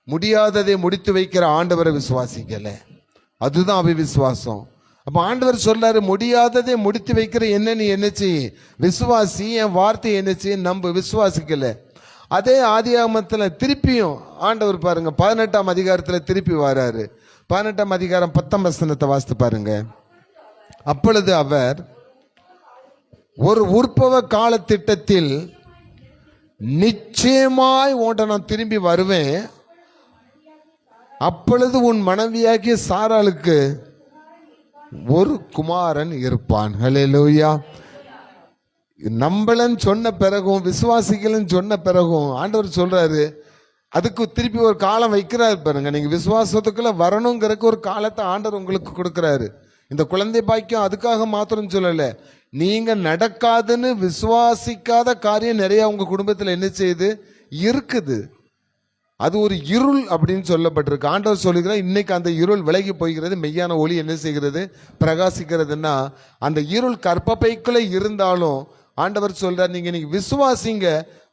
முடியாததை முடித்து வைக்கிற ஆண்டவரை விசுவாசிக்கலை. அதுதான் அவிவிசுவாசம். அப்போ ஆண்டவர் சொல்றாரு, முடியாததை முடித்து வைக்கிற என்ன நீ என்ன செய், விசுவாசி, என் வார்த்தை என்ன செய், நம்பு. விசுவாசிக்கல. அதே ஆதியாகமத்தில் திருப்பியும் ஆண்டவர் பாருங்க 18ஆம் அதிகாரத்தில் திருப்பி வராரு. 18ஆம் அதிகாரம் 10ஆம் வசனத்தை வாசித்து பாருங்க. அப்பொழுது அவர், ஒரு உற்பவ கால திட்டத்தில் நிச்சயமாய் உன்ட நான் திரும்பி வருவேன், அப்பொழுது உன் மனைவியாகிய சாராளுக்கு ஒரு குமாரன் இருப்பான். ஹல்லேலூயா. நம்பலன்னு சொன்ன பிறகும், விசுவாசிக்கலன்னு சொன்ன பிறகும் ஆண்டவர் சொல்றாரு, அதுக்கு திருப்பி ஒரு காலம் வைக்கிறாரு பாருங்க. நீங்க விசுவாசத்துக்குள்ள வரணுங்கிறதுக்கு ஒரு காலத்தை ஆண்டவர் உங்களுக்கு கொடுக்கிறாரு. இந்த குழந்தை பாக்கியம் அதுக்காக மாத்திரம் சொல்லல, நீங்க நடக்காதுன்னு விசுவாசிக்காத காரியம் நிறைய உங்க குடும்பத்தில் என்ன செய்யுது, இருக்குது. அது ஒரு இருள் அப்படின்னு சொல்லப்பட்டிருக்கு. ஆண்டவர் சொல்லுகிறார், இன்னைக்கு அந்த இருள் விலகி போகிறது, மெய்யான ஒளி என்ன செய்கிறது, பிரகாசிக்கிறதுன்னா. அந்த இருள் கற்பப்பைக்குள்ள இருந்தாலும் ஆண்டவர் சொல்றார், நீங்க இன்னைக்கு விசுவாசிங்க,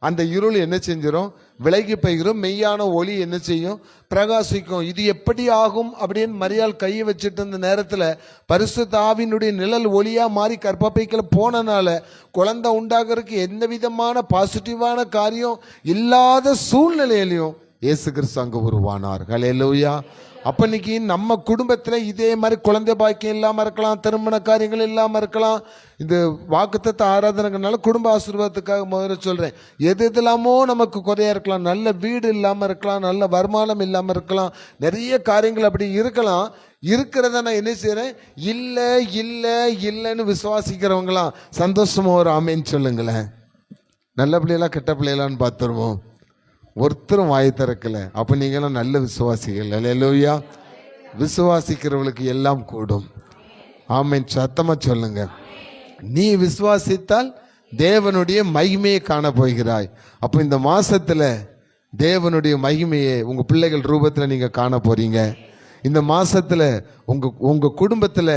அந்த இருள் என்ன செஞ்சிடும், விலகி போய்கிறோம், மெய்யான ஒளி என்ன செய்யும், பிரகாசிக்கும். இது எப்படி ஆகும் அப்படின்னு மரியாள் கையை வச்சுட்டு இருந்த நேரத்தில் பரிசுத்த ஆவியினுடைய நிழல் ஒளியா மாறி கற்பப்பைக்குள்ள போனனால குழந்தை உண்டாகிறதுக்கு எந்த விதமான பாசிட்டிவான காரியம் இல்லாத சூழ்நிலையிலையும் இயேசு கிறிஸ்து அங்கே உருவானார். ஹல்லேலூயா. அப்போ இன்னைக்கு நம்ம குடும்பத்தில் இதே மாதிரி குழந்தை பாக்கியம் இல்லாமல் இருக்கலாம், திருமண காரியங்கள் இல்லாமல் இருக்கலாம். இந்த வாக்குத்தத்த ஆராதனைனால குடும்ப ஆசீர்வாதத்துக்காக முதல்ல சொல்கிறேன், எது எதுலாமோ நமக்கு குறையா இருக்கலாம். நல்ல வீடு இல்லாமல் இருக்கலாம், நல்ல வருமானம் இல்லாமல் இருக்கலாம், நிறைய காரியங்கள் அப்படி இருக்கலாம். இருக்கிறத நான் என்ன செய்கிறேன், இல்லை இல்லை இல்லைன்னு விசுவாசிக்கிறவங்களாம் சந்தோஷமாக ஒரு ஆமேன்னு சொல்லுங்களேன். நல்ல பிள்ளைகளா கெட்ட பிள்ளைகளான்னு பார்த்துருவோம். ஒருத்தரும் வாய் திறக்கல. அப்போ நீங்களும் நல்ல விசுவாசிகள். அல்லேலூயா. விசுவாசிக்கிறவளுக்கு எல்லாம் கூடும். ஆமென். சத்தமா சொல்லுங்க. நீ விசுவாசித்தால் தேவனுடைய மகிமையை காண போகிறாய். அப்போ இந்த மாசத்துல தேவனுடைய மகிமையை உங்க பிள்ளைகள் ரூபத்தில் நீங்க காண போறீங்க. இந்த மாசத்துல உங்க குடும்பத்துல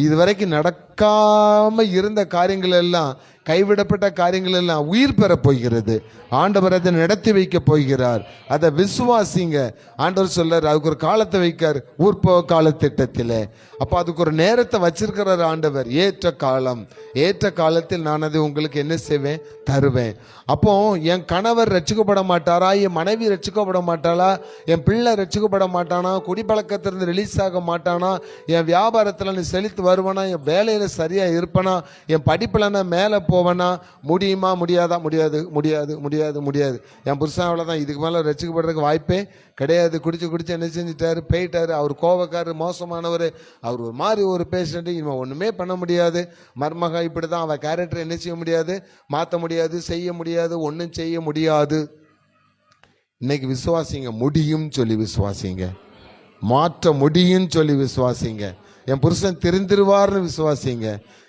இதுவரைக்கும் நடக்காம இருந்த காரியங்கள் எல்லாம், கைவிடப்பட்ட காரியங்கள் எல்லாம் உயிர் பெற போகிறது. ஆண்டவர் அதை நடத்தி வைக்க போகிறார். அதை விசுவாசிங்க. ஆண்டவர் சொல்றாரு, அதுக்கு ஒரு காலத்தை வைக்கார், ஊர்ப்ப கால திட்டத்தில். அப்போ அதுக்கு ஒரு நேரத்தை வச்சிருக்கிறார் ஆண்டவர். ஏற்ற காலம், ஏற்ற காலத்தில் நான் அதை உங்களுக்கு என்ன செய்வேன், தருவேன். அப்போ என் கணவர் ரட்சிக்கப்பட மாட்டாரா, என் மனைவி ரட்சிக்கப்பட மாட்டாளா, என் பிள்ளை ரட்சிக்கப்பட மாட்டானா, குடிப்பழக்கத்திலிருந்து ரிலீஸ் ஆக மாட்டானா, என் வியாபாரத்தில் நீ செலுத்து வருவானா, என் வேலையில் சரியா இருப்பனா, என் படிப்பில் நான் மேலே போவேனா, முடியுமா, முடியாதா, முடியாது முடியாது முடியாது முடியாது. என் புருஷன் அவ்வளோதான், இதுக்கு மேலே ரசிக்கப்படுறதுக்கு வாய்ப்பே கிடையாது. குடிச்சு என்ன செஞ்சிட்டாரு, போயிட்டாரு. அவர் கோபக்காரர், மோசமானவர், அவர் ஒரு மாதிரி ஒரு பேஷண்ட்டு, இவன் ஒன்றுமே பண்ண முடியாது. மருமகா இப்படி தான், அவன் கேரக்டர் என்ன செய்ய முடியாது, மாற்ற முடியாது, செய்ய முடியாது, ஒன்றும் செய்ய முடியாது. இன்னைக்கு விசுவாசிங்க, முடியும் சொல்லி விசுவாசிங்க, மாற்ற முடியும் சொல்லி விசுவாசிங்க. என் புருஷன் திருந்திருவார்னு விசுவாசிங்க,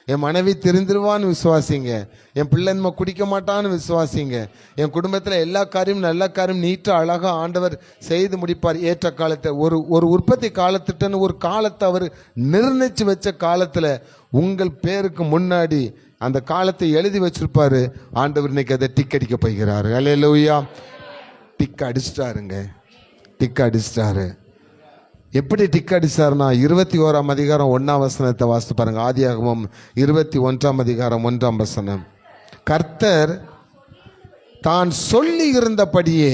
என் மனைவி திருந்திருவான்னு விசுவாசிங்க, என் பிள்ளைன்மை குடிக்க மாட்டான்னு விசுவாசிங்க. என் குடும்பத்தில் எல்லா காரியமும் நல்ல காரியம் நீட்டாக அழகாக ஆண்டவர் செய்து முடிப்பார். ஏற்ற காலத்தை ஒரு உற்பத்தி காலத்திட்டன்னு ஒரு காலத்தை அவர் நிர்ணயிச்சு வச்ச காலத்தில் உங்கள் பேருக்கு முன்னாடி அந்த காலத்தை எழுதி வச்சிருப்பாரு. ஆண்டவர் இன்னைக்கு அதை டிக் அடிக்க போகிறாரு. அல்லேலூயா. டிக் அடிச்சிட்டாருங்க, டிக் அடிச்சிட்டாரு. எப்படி டிக் அடிச்சார்னா, 21ஆம் அதிகாரம் 1ஆம் வசனத்தை வாசித்து பாருங்க. ஆதியாகமம் 21ஆம் அதிகாரம் 1ஆம் வசனம். கர்த்தர் தான் சொல்லி இருந்தபடியே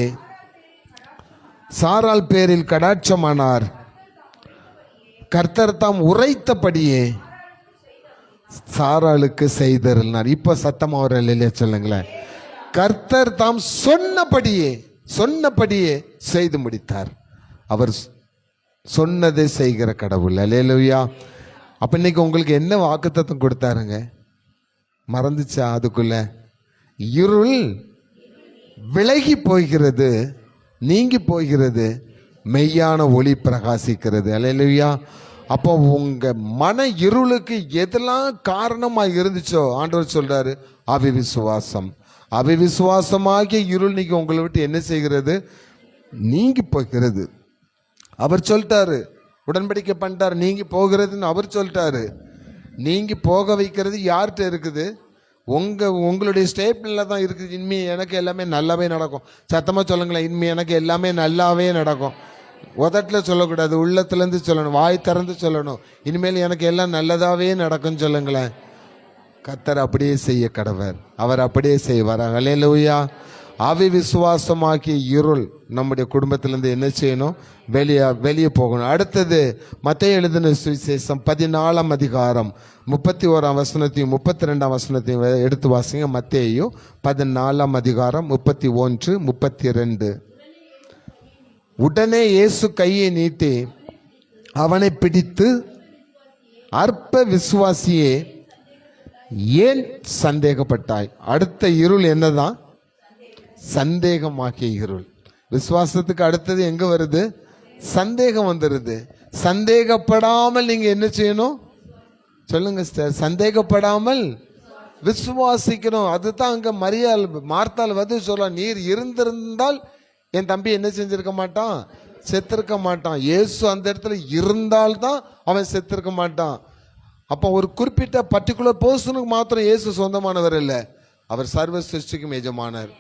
சாராள் பேரில் கடாட்சமானார். கர்த்தர் தாம் உரைத்தபடியே சாராளுக்கு செய்தருளினார். இப்ப சத்தமா ஒரு இல்லையா சொல்லுங்களேன். கர்த்தர் தாம் சொன்னபடியே செய்து முடித்தார். அவர் சொன்னதை செய்கிற கடவுள். அல்லேலூயா. அப்ப இன்னைக்கு உங்களுக்கு என்ன வாக்குத்தத்தம் கொடுத்தாருங்க, மறந்துச்சா? அதுக்குள்ள இருள் விலகி போகிறது, நீங்கி போகிறது, மெய்யான ஒளி பிரகாசிக்கிறது. அல்லேலூயா. அப்போ உங்க மன இருளுக்கு எதெல்லாம் காரணமா இருந்துச்சோ ஆண்டவர் சொல்றாரு, அவிவிசுவாசம். அவிவிசுவாசமாகிய இருள் நீங்க உங்களை விட்டு என்ன செய்கிறது, நீங்கி போகிறது. அவர் சொல்லிட்டாரு, உடன்படிக்கை பண்ணிட்டாரு, நீங்கி போகிறதுன்னு அவர் சொல்லிட்டாரு. நீங்கி போக வைக்கிறது யார்கிட்ட இருக்குது, உங்களுடைய ஸ்டேட்மெண்ட்ல தான் இருக்குது. இனிமே எனக்கு எல்லாமே நல்லாவே நடக்கும். சத்தமாக சொல்லுங்களேன், இனிமே எனக்கு எல்லாமே நல்லாவே நடக்கும். உதட்டில் சொல்லக்கூடாது, உள்ளத்துலேருந்து சொல்லணும், வாய் திறந்து சொல்லணும். இனிமேல் எனக்கு எல்லாம் நல்லதாகவே நடக்கும்னு சொல்லுங்களேன். கர்த்தர் அப்படியே செய்ய கடவர், அவர் அப்படியே செய்வார். அல்லேலூயா. ஆவி விசுவாசமாக்கிய இருள் நம்முடைய குடும்பத்திலேருந்து என்ன செய்யணும்? வெளியே போகணும். அடுத்தது மத்தேயு எழுதின சுவிசேஷம் 14ஆம் அதிகாரம் 31ஆம் வசனத்தையும் 32ஆம் வசனத்தையும் எடுத்து வாசிங்க. மத்தேயு 14ஆம் அதிகாரம் 31, 32. உடனே இயேசு கையை நீட்டி அவனை பிடித்து, அற்ப விசுவாசியே, ஏன் சந்தேகப்பட்டாய்? அடுத்த இருள் என்னதான்? சந்தேகமாக்கிய இருள். விசுவாசத்துக்கு அடுத்தது எங்க வருது? சந்தேகம் வந்துருது. சந்தேகப்படாமல் நீங்க என்ன செய்யணும் சொல்லுங்க சிஸ்டர்? சந்தேகப்படாமல் விசுவாசிக்கணும். அதுதான் அங்க மரியாள் மார்த்தாள் வந்து சொல்ல, நீர் இருந்திருந்தால் என் தம்பி என்ன செஞ்சிருக்க மாட்டான்? செத்திருக்க மாட்டான். இயேசு அந்த இடத்துல இருந்தால்தான் அவன் செத்திருக்க மாட்டான். அப்போ ஒரு குறிப்பிட்ட பர்டிகுலர் பர்சனுக்கு மாத்திரம் இயேசு சொந்தமானவர் இல்லை, அவர் சர்வ சிருஷ்டிக்கும் எஜமானர்.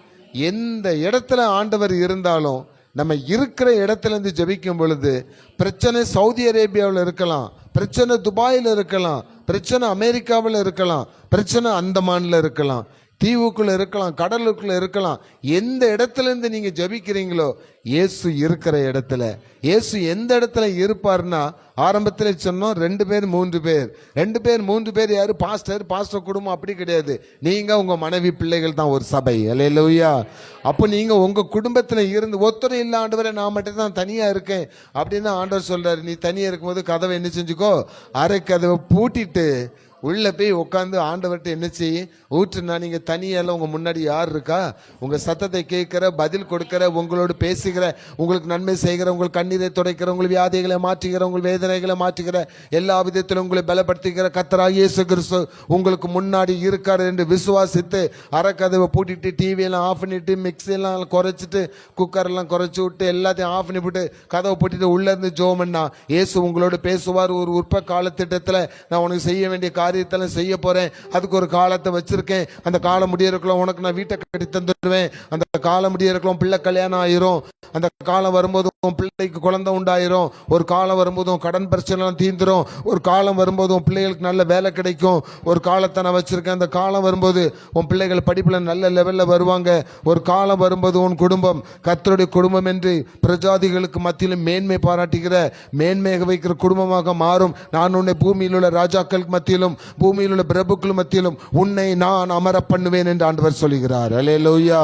எந்த இடத்துல ஆண்டவர் இருந்தாலும் நம்ம இருக்கிற இடத்துல இருந்து ஜெபிக்கும் பொழுது, பிரச்சனை சவுதி அரேபியாவில் இருக்கலாம், பிரச்சனை துபாயில் இருக்கலாம், பிரச்சனை அமெரிக்காவில் இருக்கலாம், பிரச்சனை அந்தமான்ல இருக்கலாம், தீவுக்குள்ள இருக்கலாம், கடலுக்குள்ள இருக்கலாம். எந்த இடத்துல இருந்து நீங்க ஜெபிக்கிறீங்களோ, இயேசு இருக்கிற இடத்துல, இயேசு எந்த இடத்துல இருப்பார்னா, ஆரம்பத்தில் சொன்னோம் 2 பேர் 3 பேர். 2 பேர் 3 பேர் யாரு? பாஸ்டர் குடும்பம் அப்படி கிடையாது. நீங்க உங்க மனைவி பிள்ளைகள் தான் ஒரு சபை. அல்லேலூயா. அப்போ நீங்க உங்க குடும்பத்துல இருந்து ஒருத்தரும் இல்ல, ஆண்டவரே நான் மட்டும் தான் தனியா இருக்கேன் அப்படின்னு ஆண்டவர் சொல்றாரு. நீ தனியா இருக்கும்போது கதவை என்ன செஞ்சுக்கோ? அரை கதவை பூட்டிட்டு உள்ள போய் உட்காந்து ஆண்டவர்கிட்ட என்ன செய்ய ஊற்றுனா, நீங்க தனியால உங்க முன்னாடி யார் இருக்கா? உங்க சத்தத்தை கேட்கிற, பதில் கொடுக்கிற, உங்களோடு பேசுகிற, உங்களுக்கு நன்மை செய்கிற, உங்கள் கண்ணீரை துடைக்கிற, உங்கள் வியாதிகளை மாற்றுகிற, உங்கள் வேதனைகளை மாற்றுகிற, எல்லா விதத்திலும் உங்களை பலப்படுத்துகிற கர்த்தராகிய இயேசு கிறிஸ்து உங்களுக்கு முன்னாடி இருக்காரு என்று விசுவாசித்து அறக்கதவை பூட்டிட்டு, டிவியெல்லாம் ஆஃப் பண்ணிட்டு, மிக்சியெல்லாம் குறைச்சிட்டு, குக்கரெல்லாம் குறைச்சி விட்டு, எல்லாத்தையும் ஆஃப் பண்ணி விட்டு கதவை பூட்டிட்டு உள்ள இருந்து ஜோமன்னா, இயேசு உங்களோடு பேசுவார். ஒரு உற்ப காலத்திட்டத்தில் நான் உனக்கு செய்ய வேண்டிய காரியத்தெல்லாம் செய்ய போறேன், அதுக்கு ஒரு காலத்தை வச்சிருக்கேன். அந்த காலம் முடியறக்கலாம் உனக்கு நான் வீட்டை கட்டி தந்துடுவேன். அந்த காலம் முடியறக்கலாம் பிள்ளை கல்யாணம் ஆயிரும். அந்த காலம் வரும்போது உன் பிள்ளைக்கு குழந்தை உண்டாயிரும். ஒரு காலம் வரும்போதும் கடன் பிரச்சனை தீந்துரும். ஒரு காலம் வரும்போது உன் பிள்ளைகளுக்கு நல்ல வேலை கிடைக்கும். ஒரு காலத்தை நான் வச்சிருக்கேன். அந்த காலம் வரும்போது உன் பிள்ளைகள் படிப்புல நல்ல லெவல்ல வருவாங்க. ஒரு காலம் வரும்போது உன் குடும்பம் கர்த்தருடைய குடும்பம் என்று பிரஜாதிகளுக்கு மத்தியிலும் மேன்மை பாராட்டுகிற, மேன்மையாக வைக்கிற குடும்பமாக மாறும். நான் உன்னை பூமியில் உள்ள ராஜாக்களுக்கு மத்தியிலும் பூமியில் உள்ள பிரபுக்கள் மத்தியிலும் உன்னை நான் அமர பண்ணுவேன் என்று ஆண்டவர் சொல்கிறார். அல்லேலூயா.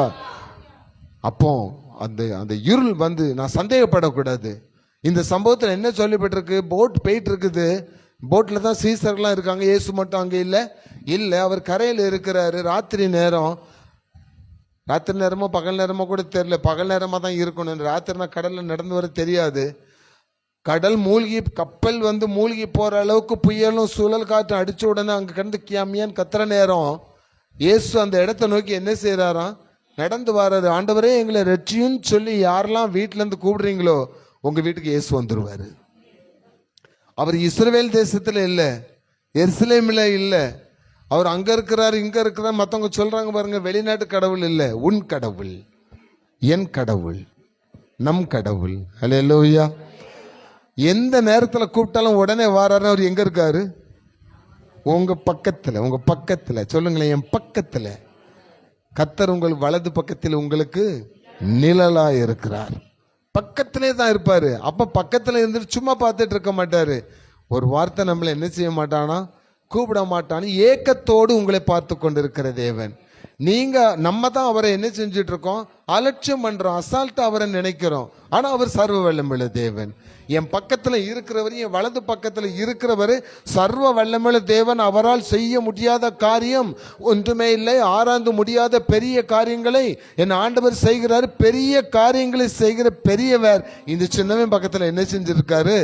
அப்போ அந்த இருள் வந்து நான் சந்தேகப்படக்கூடாது. இந்த சம்பவத்தில் என்ன சொல்லப்பட்டிருக்கு? போட் போயிட்டு இருக்குது. போட்டில் தான் சீசர்லாம் இருக்காங்க, இயேசு மட்டும் அங்கே இல்லை. அவர் கரையில் இருக்கிறாரு. ராத்திரி நேரமோ பகல் நேரமோ கூட தெரியல, பகல் நேரமாக தான் இருக்கணும். ராத்திரினா கடலில் நடந்து வர தெரியாது. கடல் மூழ்கி, கப்பல் வந்து மூழ்கி போகிற அளவுக்கு புயலும் சுழல் காற்று அடித்த உடனே அங்கே கண்டு கியாமியான்னு கத்துற நேரம் இயேசு அந்த இடத்த நோக்கி என்ன செய்கிறாராம்? நடந்து வர்றாரு. ஆண்டவரே எங்களை ரட்சியுன்னு சொல்லி யாரெல்லாம் வீட்டிலேருந்து கூப்பிடுறீங்களோ உங்கள் வீட்டுக்கு இயேசு வந்துடுவார். அவர் இஸ்ரவேல் தேசத்தில் இல்லை, எருசலேமில் இல்லை, அவர் அங்கே இருக்கிறார் இங்கே இருக்கிறார். மற்றவங்க சொல்கிறாங்க பாருங்க, வெளிநாட்டு கடவுள் இல்லை, உன் கடவுள், என் கடவுள், நம் கடவுள். அல்லேலூயா. எந்த நேரத்தில் கூப்பிட்டாலும் உடனே வாராரு. அவர் எங்கே இருக்காரு? உங்க பக்கத்தில் சொல்லுங்களேன், என் பக்கத்தில். கர்த்தர் உங்கள் வலது பக்கத்தில் உங்களுக்கு நிழலா இருக்கிறார். பக்கத்திலே தான் இருப்பாரு. அப்ப பக்கத்தில் இருந்துட்டு சும்மா பார்த்துட்டு இருக்க மாட்டாரு. ஒரு வார்த்தை நம்மளை என்ன செய்ய மாட்டானா? கூப்பிட மாட்டான்னு ஏக்கத்தோடு உங்களை பார்த்து கொண்டிருக்கிற தேவன். நம்ம தான் அவரை என்ன செஞ்சுட்டு இருக்கோம்? அலட்சியம் பண்றோம், அசால்ட்டா அவரை நினைக்கிறோம். ஆனா அவர் சர்வ வல்லமையுள்ள தேவன். என் பக்கத்தில் இருக்கிறவர், என் வலது பக்கத்தில் இருக்கிறவர் சர்வ வல்லமையுள்ள தேவன். அவரால் செய்ய முடியாத காரியம் ஒன்றுமே இல்லை. ஆராய்ந்து முடியாத பெரிய காரியங்களை என் ஆண்டவர் செய்கிறார். பெரிய காரியங்களை செய்கிற பெரியவர் இந்த சின்னவன் பக்கத்தில் என்ன செஞ்சிருக்காரு?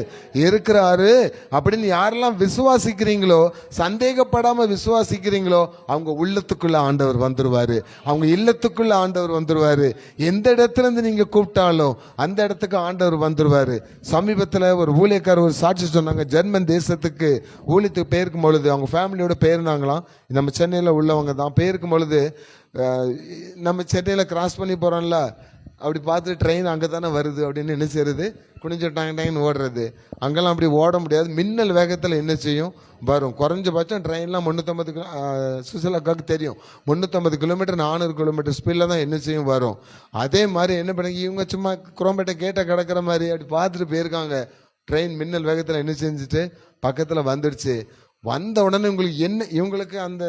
இருக்கிறாரு. அப்படின்னு யாரெல்லாம் விசுவாசிக்கிறீங்களோ, சந்தேகப்படாம விசுவாசிக்கிறீங்களோ, அவங்க உள்ளத்துக்குள்ள ஆண்டவர் வந்துருவாரு, அவங்க இல்லத்துக்குள்ள ஆண்டவர் வந்துருவாரு. எந்த இடத்துல இருந்து நீங்க கூப்பிட்டாலும் அந்த இடத்துக்கு ஆண்டவர் வந்துருவாரு. சமீபத்தில் ஒரு ஊழியக்காரர் ஒரு சாட்சி சொன்னாங்க. ஜெர்மன் தேசத்துக்கு ஊழியத்துக்கு போயிருக்கும் பொழுது அவங்க ஃபேமிலியோட போயிருந்தாங்களாம். நம்ம சென்னையில் உள்ளவங்க தான். போயிருக்கும் பொழுது நம்ம சென்னையில் கிராஸ் பண்ணி போகிறோம்ல, அப்படி பார்த்து ட்ரெயின் அங்கே தானே வருது அப்படின்னு என்ன செய்யறது, குனிஞ்சு டாங்கன்னு ஓடுறது. அங்கெல்லாம் அப்படி ஓட முடியாது. மின்னல் வேகத்தில் என்ன செய்யும், வரும். குறைஞ்சபட்சம் ட்ரெயின்லாம் 350 சுசிலாக்காவுக்கு தெரியும், 350 கிலோமீட்டர் 400 கிலோமீட்டர் ஸ்பீடில் தான் என்ன செய்யும் வரும். அதே மாதிரி என்ன பண்ணி இவங்க சும்மா குரோம்பேட்டை கேட்ட கிடக்கிற மாதிரி அப்படி பார்த்துட்டு போயிருக்காங்க. ட்ரெயின் மின்னல் வேகத்தில் என்ன செஞ்சுட்டு பக்கத்தில் வந்துடுச்சு. வந்த உடனே இவங்களுக்கு அந்த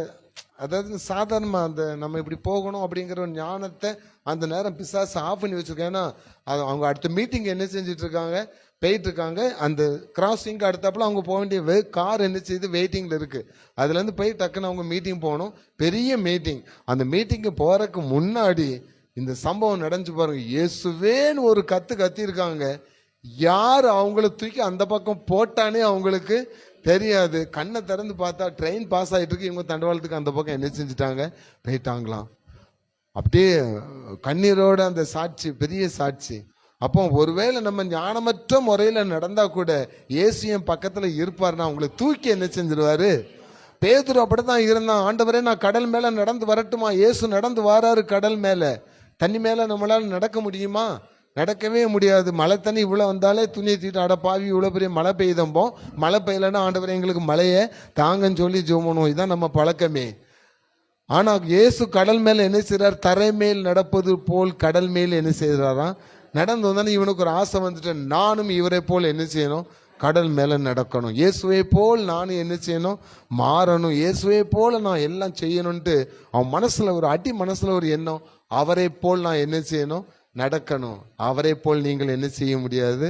அதாவது சாதாரணமாக அந்த நம்ம இப்படி போகணும் அப்படிங்கிற ஒரு ஞானத்தை அந்த நேரம் பிசாசு ஆஃப் பண்ணி வச்சுருக்கேன். ஏன்னா அவங்க அடுத்த மீட்டிங் என்ன செஞ்சுட்டு இருக்காங்க, போயிட்டு இருக்காங்க. அந்த கிராசிங்க்கு அடுத்தாப்புல அவங்க போக வேண்டிய கார் என்ன செய்யுது, வெயிட்டிங்கில் இருக்குது. அதுலேருந்து போய் டக்குன்னு அவங்க மீட்டிங் போகணும், பெரிய மீட்டிங். அந்த மீட்டிங்கு போகிறதுக்கு முன்னாடி இந்த சம்பவம் நடந்து பாருங்க. இயேசுவேன்னு ஒரு கத்திருக்காங்க. யார் அவங்கள தூக்கி அந்த பக்கம் போட்டானே அவங்களுக்கு தெரியாது. கண்ணை திறந்து பார்த்தா ட்ரெயின் பாஸ் ஆகிட்டு இருக்கு. இவங்க தண்டவாளத்துக்கு அந்த பக்கம் என்ன செஞ்சுட்டாங்க, போயிட்டாங்களாம். அப்படியே கண்ணீரோட அந்த சாட்சி, பெரிய சாட்சி. அப்போ ஒருவேளை நம்ம ஞானமற்ற முறையில் நடந்தா கூட இயேசு என் பக்கத்தில் இருப்பார்னா அவங்களை தூக்கி என்ன செஞ்சிருவாரு. பேதுரு அப்படித்தான் இருந்தான். ஆண்டவரே நான் கடல் மேலே நடந்து வரட்டுமா? இயேசு நடந்து வராரு கடல் மேலே. தண்ணி மேலே நம்மளால நடக்க முடியுமா? நடக்கவே முடியாது. மழை தண்ணி இவ்வளோ வந்தாலே துணியை தூக்கிட்டு அட பாவி இவ்வளோ பெரிய மழை பெய்தம்போம். மழை பெய்யலைன்னா ஆண்டவரே எங்களுக்கு மழையை தாங்கன்னு சொல்லி ஜெபம். இதுதான் நம்ம பழக்கமே. ஆனால் இயேசு கடல் மேலே என்ன செய்கிறார், தரை மேல் நடப்பது போல் கடல் மேல் என்ன செய்கிறாராம் நடந்து வந்தானே. இவனுக்கு ஒரு ஆசை வந்துட்டு, நானும் இவரை போல் என்ன செய்யணும், கடல் மேலே நடக்கணும். இயேசுவை போல் நானும் என்ன செய்யணும், மாறணும். இயேசுவை போல் நான் எல்லாம் செய்யணும்ன்ட்டு அவன் மனசில் ஒரு மனசில் ஒரு எண்ணம். அவரை போல் நான் என்ன செய்யணும், நடக்கணும். அவரை போல் நீங்கள் என்ன செய்ய முடியாது,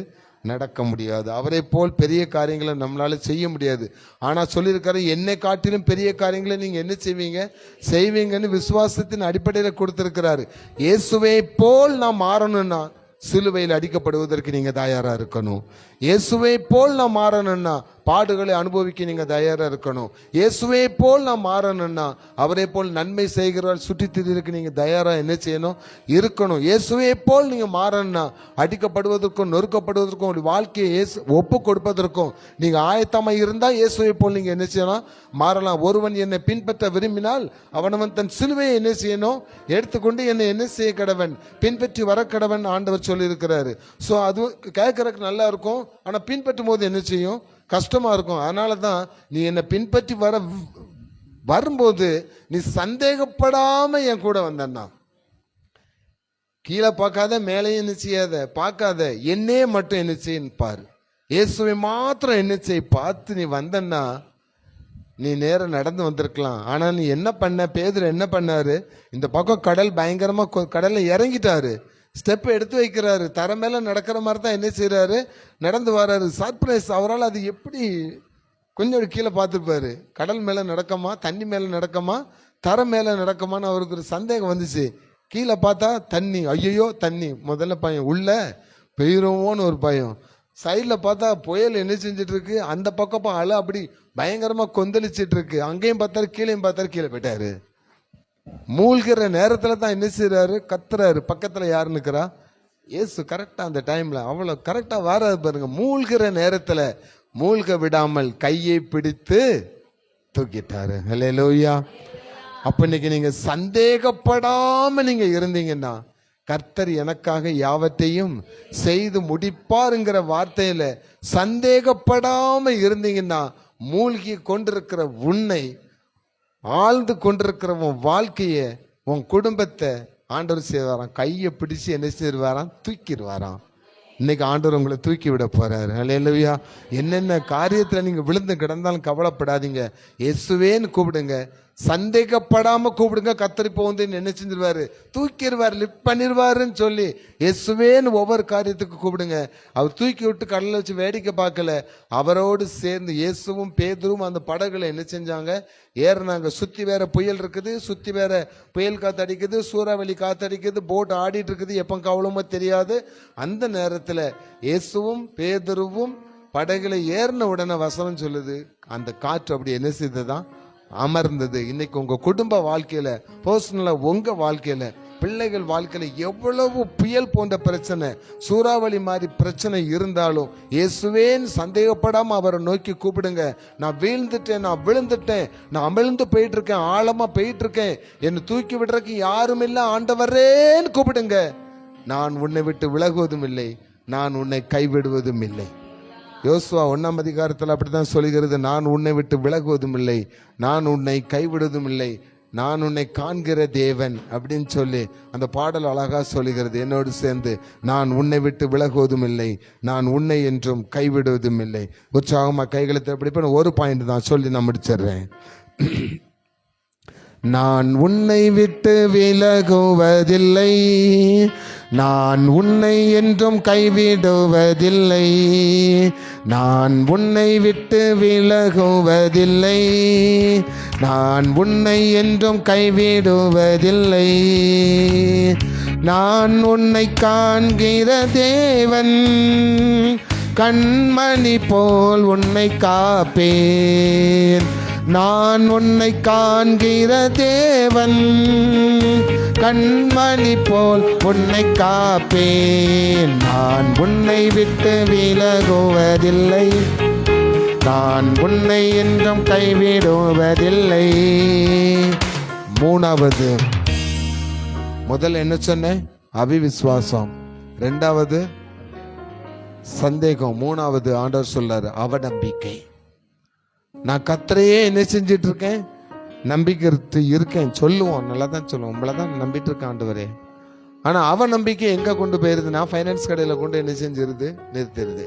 நடக்க முடியாது. அவரை போல் பெரிய காரியங்களை நம்மளால செய்ய முடியாது. ஆனால் சொல்லியிருக்காரு, என்னை காட்டிலும் பெரிய காரியங்களை நீங்கள் என்ன செய்வீங்கன்னு விசுவாசத்தின் அடிப்படையில் கொடுத்திருக்கிறாரு. இயேசுவை போல் நான் மாறணும்னா சிலுவையில் அடிக்கப்படுவதற்கு நீங்கள் தயாராக இருக்கணும். இயேசுவை போல் நான் மாறணும்னா பாடுகளை அனுபவிக்க நீங்கள் தயாராக இருக்கணும். இயேசுவை போல் நான் மாறணும்னா அவரை போல் நன்மை செய்கிறார் சுற்றி திரிக்கு நீங்கள் தயாராக என்ன செய்யணும், இருக்கணும். இயேசுவை போல் நீங்கள் மாறணும்னா அடிக்கப்படுவதற்கும் நொறுக்கப்படுவதற்கும் ஒரு வாழ்க்கையை ஒப்பு கொடுப்பதற்கும் நீங்கள் ஆயத்தமாக இருந்தால் இயேசுவை போல் நீங்கள் என்ன செய்யலாம், மாறலாம். ஒருவன் என்னை பின்பற்ற விரும்பினால் அவனவன் தன் சிலுவையை என்ன செய்யணும், எடுத்துக்கொண்டு என்னை என்ன செய்ய கடவன், பின்பற்றி வர கடவன் ஆண்டவர் சொல்லியிருக்கிறாரு. ஸோ அது கேட்கறதுக்கு நல்லா இருக்கும். ஆனால் பின்பற்றும் போது என்ன செய்யும், கஷ்டமா இருக்கும். அதனால தான் நீ என்னை பின்பற்றி வரும்போது நீ சந்தேகப்படாம என் கூட வந்தன்னா, கீழே பார்க்காத, மேலேயும் என்ன செய்யாத, பார்க்காத, என்னே மட்டும் என்ன செய்யன்னு பாரு. இயேசுவை மாத்திரம் என்ன செய் பார்த்து நீ வந்தன்னா நீ நேரம் நடந்து வந்திருக்கலாம். ஆனா நீ என்ன பண்ண, பேதுரு என்ன பண்ணாரு, இந்த பக்கம் கடல் பயங்கரமா கடல்ல இறங்கிட்டாரு. ஸ்டெப் எடுத்து வைக்கிறாரு. தரை மேலே நடக்கிற மாதிரி தான் என்ன செய்கிறாரு, நடந்து வர்றாரு. சர்ப்ரைஸ். அவரால் அது எப்படி கொஞ்சம் கீழே பார்த்துருப்பாரு. கடல் மேலே நடக்கமா, தண்ணி மேலே நடக்கமா, தரை மேலே நடக்கமான்னு அவருக்கு ஒரு சந்தேகம் வந்துச்சு. கீழே பார்த்தா தண்ணி, ஐயோ தண்ணி. முதல்ல பயம், உள்ள பெய்யுறோமோன்னு ஒரு பயம். சைடில் பார்த்தா புயல் என்ன செஞ்சிட்டு இருக்கு, அந்த பக்கம் அலை அப்படி பயங்கரமாக கொந்தளிச்சிட்டு இருக்கு. அங்கேயும் பார்த்தாரு, கீழேயும் பார்த்தாரு, கீழே போயிட்டாரு. மூழ்கிற நேரத்தில் தான் என்ன செய்யறாரு, கத்துறாரு. பக்கத்தில் யாரு நிற்கிறா, இயேசு. கரெக்டாக அந்த டைம்ல அவ்வளோ கரெக்டாக வராது பாருங்க. மூழ்கிற நேரத்தில் மூழ்க விடாமல் கையை பிடித்து தூக்கிட்டாரு. ஹல்லேலூயா. அப்ப இன்னைக்கு நீங்க சந்தேகப்படாம நீங்க இருந்தீங்கன்னா கர்த்தர் எனக்காக யாவற்றையும் செய்து முடிப்பாருங்கிற வார்த்தையில சந்தேகப்படாம இருந்தீங்கன்னா மூழ்கி கொண்டிருக்கிற உன்னை, ஆழ்ந்து கொண்டிருக்கிற உன் வாழ்க்கையை, உன் குடும்பத்தை ஆண்டவர் செய்வாராம். கையை பிடிச்சு என்ன செய்வாராம், தூக்கிடுவாராம். இன்னைக்கு ஆண்டவர் உங்களை தூக்கி விட போறாரு. ஹல்லேலூயா. என்னென்ன காரியத்தில் நீங்க விழுந்து கிடந்தாலும் கவலைப்படாதீங்க. இயேசுவேன்னு கூப்பிடுங்க. சந்தேகப்படாம கூப்பிடுங்க. கர்த்தர் இப்போ வந்து என்ன செஞ்சிருவாரு, தூக்கிடுவார், லிஃப்ட் பண்ணிடுவாருன்னு சொல்லி இயேசுவேன்னு ஒவ்வொரு காரியத்துக்கு கூப்பிடுங்க. அவர் தூக்கி விட்டு கடலில் வச்சு வேடிக்கை பார்க்கல. அவரோடு சேர்ந்து இயேசுவும் பேதுரும் அந்த படகுல என்ன செஞ்சாங்க, ஏறினாங்க. சுத்தி வேற புயல் இருக்குது, சுத்தி வேற புயல் காத்து அடிக்குது, சூறாவளி காத்து அடிக்குது, போட் ஆடிட்டு இருக்குது, எப்போ கவலமோ தெரியாது. அந்த நேரத்தில் இயேசுவும் பேதுருவும் படகுல ஏறின உடனே வசனம் சொல்லுது, அந்த காற்று அப்படி என்ன செய்ததான், அமர்ந்தது. இன்னைக்கு உங்க குடும்ப வாழ்க்கையில, பர்சனலா உங்க வாழ்க்கையில, பிள்ளைகள் வாழ்க்கையில எவ்வளவு புயல் போன்ற பிரச்சனை, சூறாவளி மாதிரி பிரச்சனை இருந்தாலும் இயேசுவேன்னு சந்தேகப்படாம அவரை நோக்கி கூப்பிடுங்க. நான் வீழ்ந்துட்டேன், நான் விழுந்துட்டேன், நான் அமிழ்ந்து போயிட்டு இருக்கேன், ஆழமா போயிட்டு இருக்கேன், என்னை தூக்கி விடுறதுக்கு யாரும் இல்லை, ஆண்டவரேன்னு கூப்பிடுங்க. நான் உன்னை விட்டு விலகுவதும் இல்லை, நான் உன்னை கைவிடுவதும் இல்லை. யோசுவா 1ஆம் அதிகாரத்தில் அப்படித்தான் சொல்கிறது, நான் உன்னை விட்டு விலகுவதும் இல்லை, நான் உன்னை கைவிடுவதும் இல்லை, நான் உன்னை காண்கிற தேவன் அப்படின்னு சொல்லி அந்த பாடல் அழகா சொல்லுகிறது. என்னோடு சேர்ந்து, நான் உன்னை விட்டு விலகுவதும் இல்லை, நான் உன்னை என்றும் கைவிடுவதும் இல்லை. உற்சாகமா கைகளை எப்படி ஒரு பாயிண்ட் தான் சொல்லி நான் முடிச்சிடுறேன். நான் உன்னை விட்டு விலகுவதில்லை, நான் உன்னை என்றும் கைவிடுவதில்லை, நான் உன்னை விட்டு விலகுவதில்லை, நான் உன்னை என்றும் கைவிடுவதில்லை, நான் உன்னை காண்கிற தேவன், கண்மணி போல் உன்னை காப்பேன், நான் உன்னை காண்கிற தேவன், கண்மணி போல் உன்னை காப்பேன், நான் உன்னை விட்டு விலகுவதில்லை, நான் உன்னை என்றும் கைவிடுவதில்லை. மூணாவது, முதல்ல என்ன சொன்னேன்? அவிவிசுவாசம். ரெண்டாவது சந்தேகம். மூணாவது ஆண்டவர் சொல்றாரு அவநம்பிக்கை. நான் கர்த்தரையே என்ன செஞ்சிட்டு இருக்கேன்? நம்பிக்கை இருக்கேன் சொல்லுவோம், நல்லா தான் சொல்லுவோம், உங்களை தான் நம்பிட்டு இருக்கேன் ஆண்டவரே. ஆனால் அவன் நம்பிக்கை எங்கே கொண்டு போயிருதுன்னா ஃபைனான்ஸ் கடையில் கொண்டு என்ன செஞ்சிருது? நிறுத்திடுது.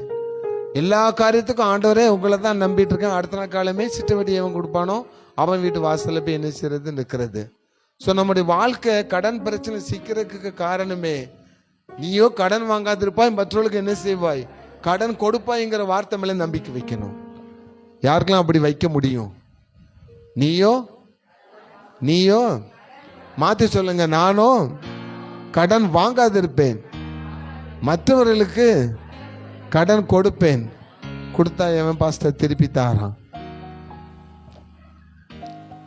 எல்லா காரியத்துக்கும் ஆண்டவரே உங்களை தான் நம்பிட்டு இருக்கேன், அடுத்த நாள் காலமே சிட்டவட்டி எவன் கொடுப்பானோ அவன் வீட்டு வாசலில் போய் என்ன செய்யறது? நிற்கிறது. ஸோ நம்முடைய வாழ்க்கை கடன் பிரச்சனை சிக்கிறதுக்கு காரணமே, நீயோ கடன் வாங்காதிருப்பாய், மற்றவர்களுக்கு என்ன செய்வாய்? கடன் கொடுப்பாய்ங்கிற வார்த்தை மேலே நம்பிக்கை வைக்கணும். யாருக்கெல்லாம் அப்படி வைக்க முடியும்? நீயோ மாற்றி சொல்லுங்க, நானும் கடன் வாங்காதிருப்பேன், மற்றவர்களுக்கு கடன் கொடுப்பேன். கொடுத்தா எவன் பாஸ்டர் திருப்பி தாரான்?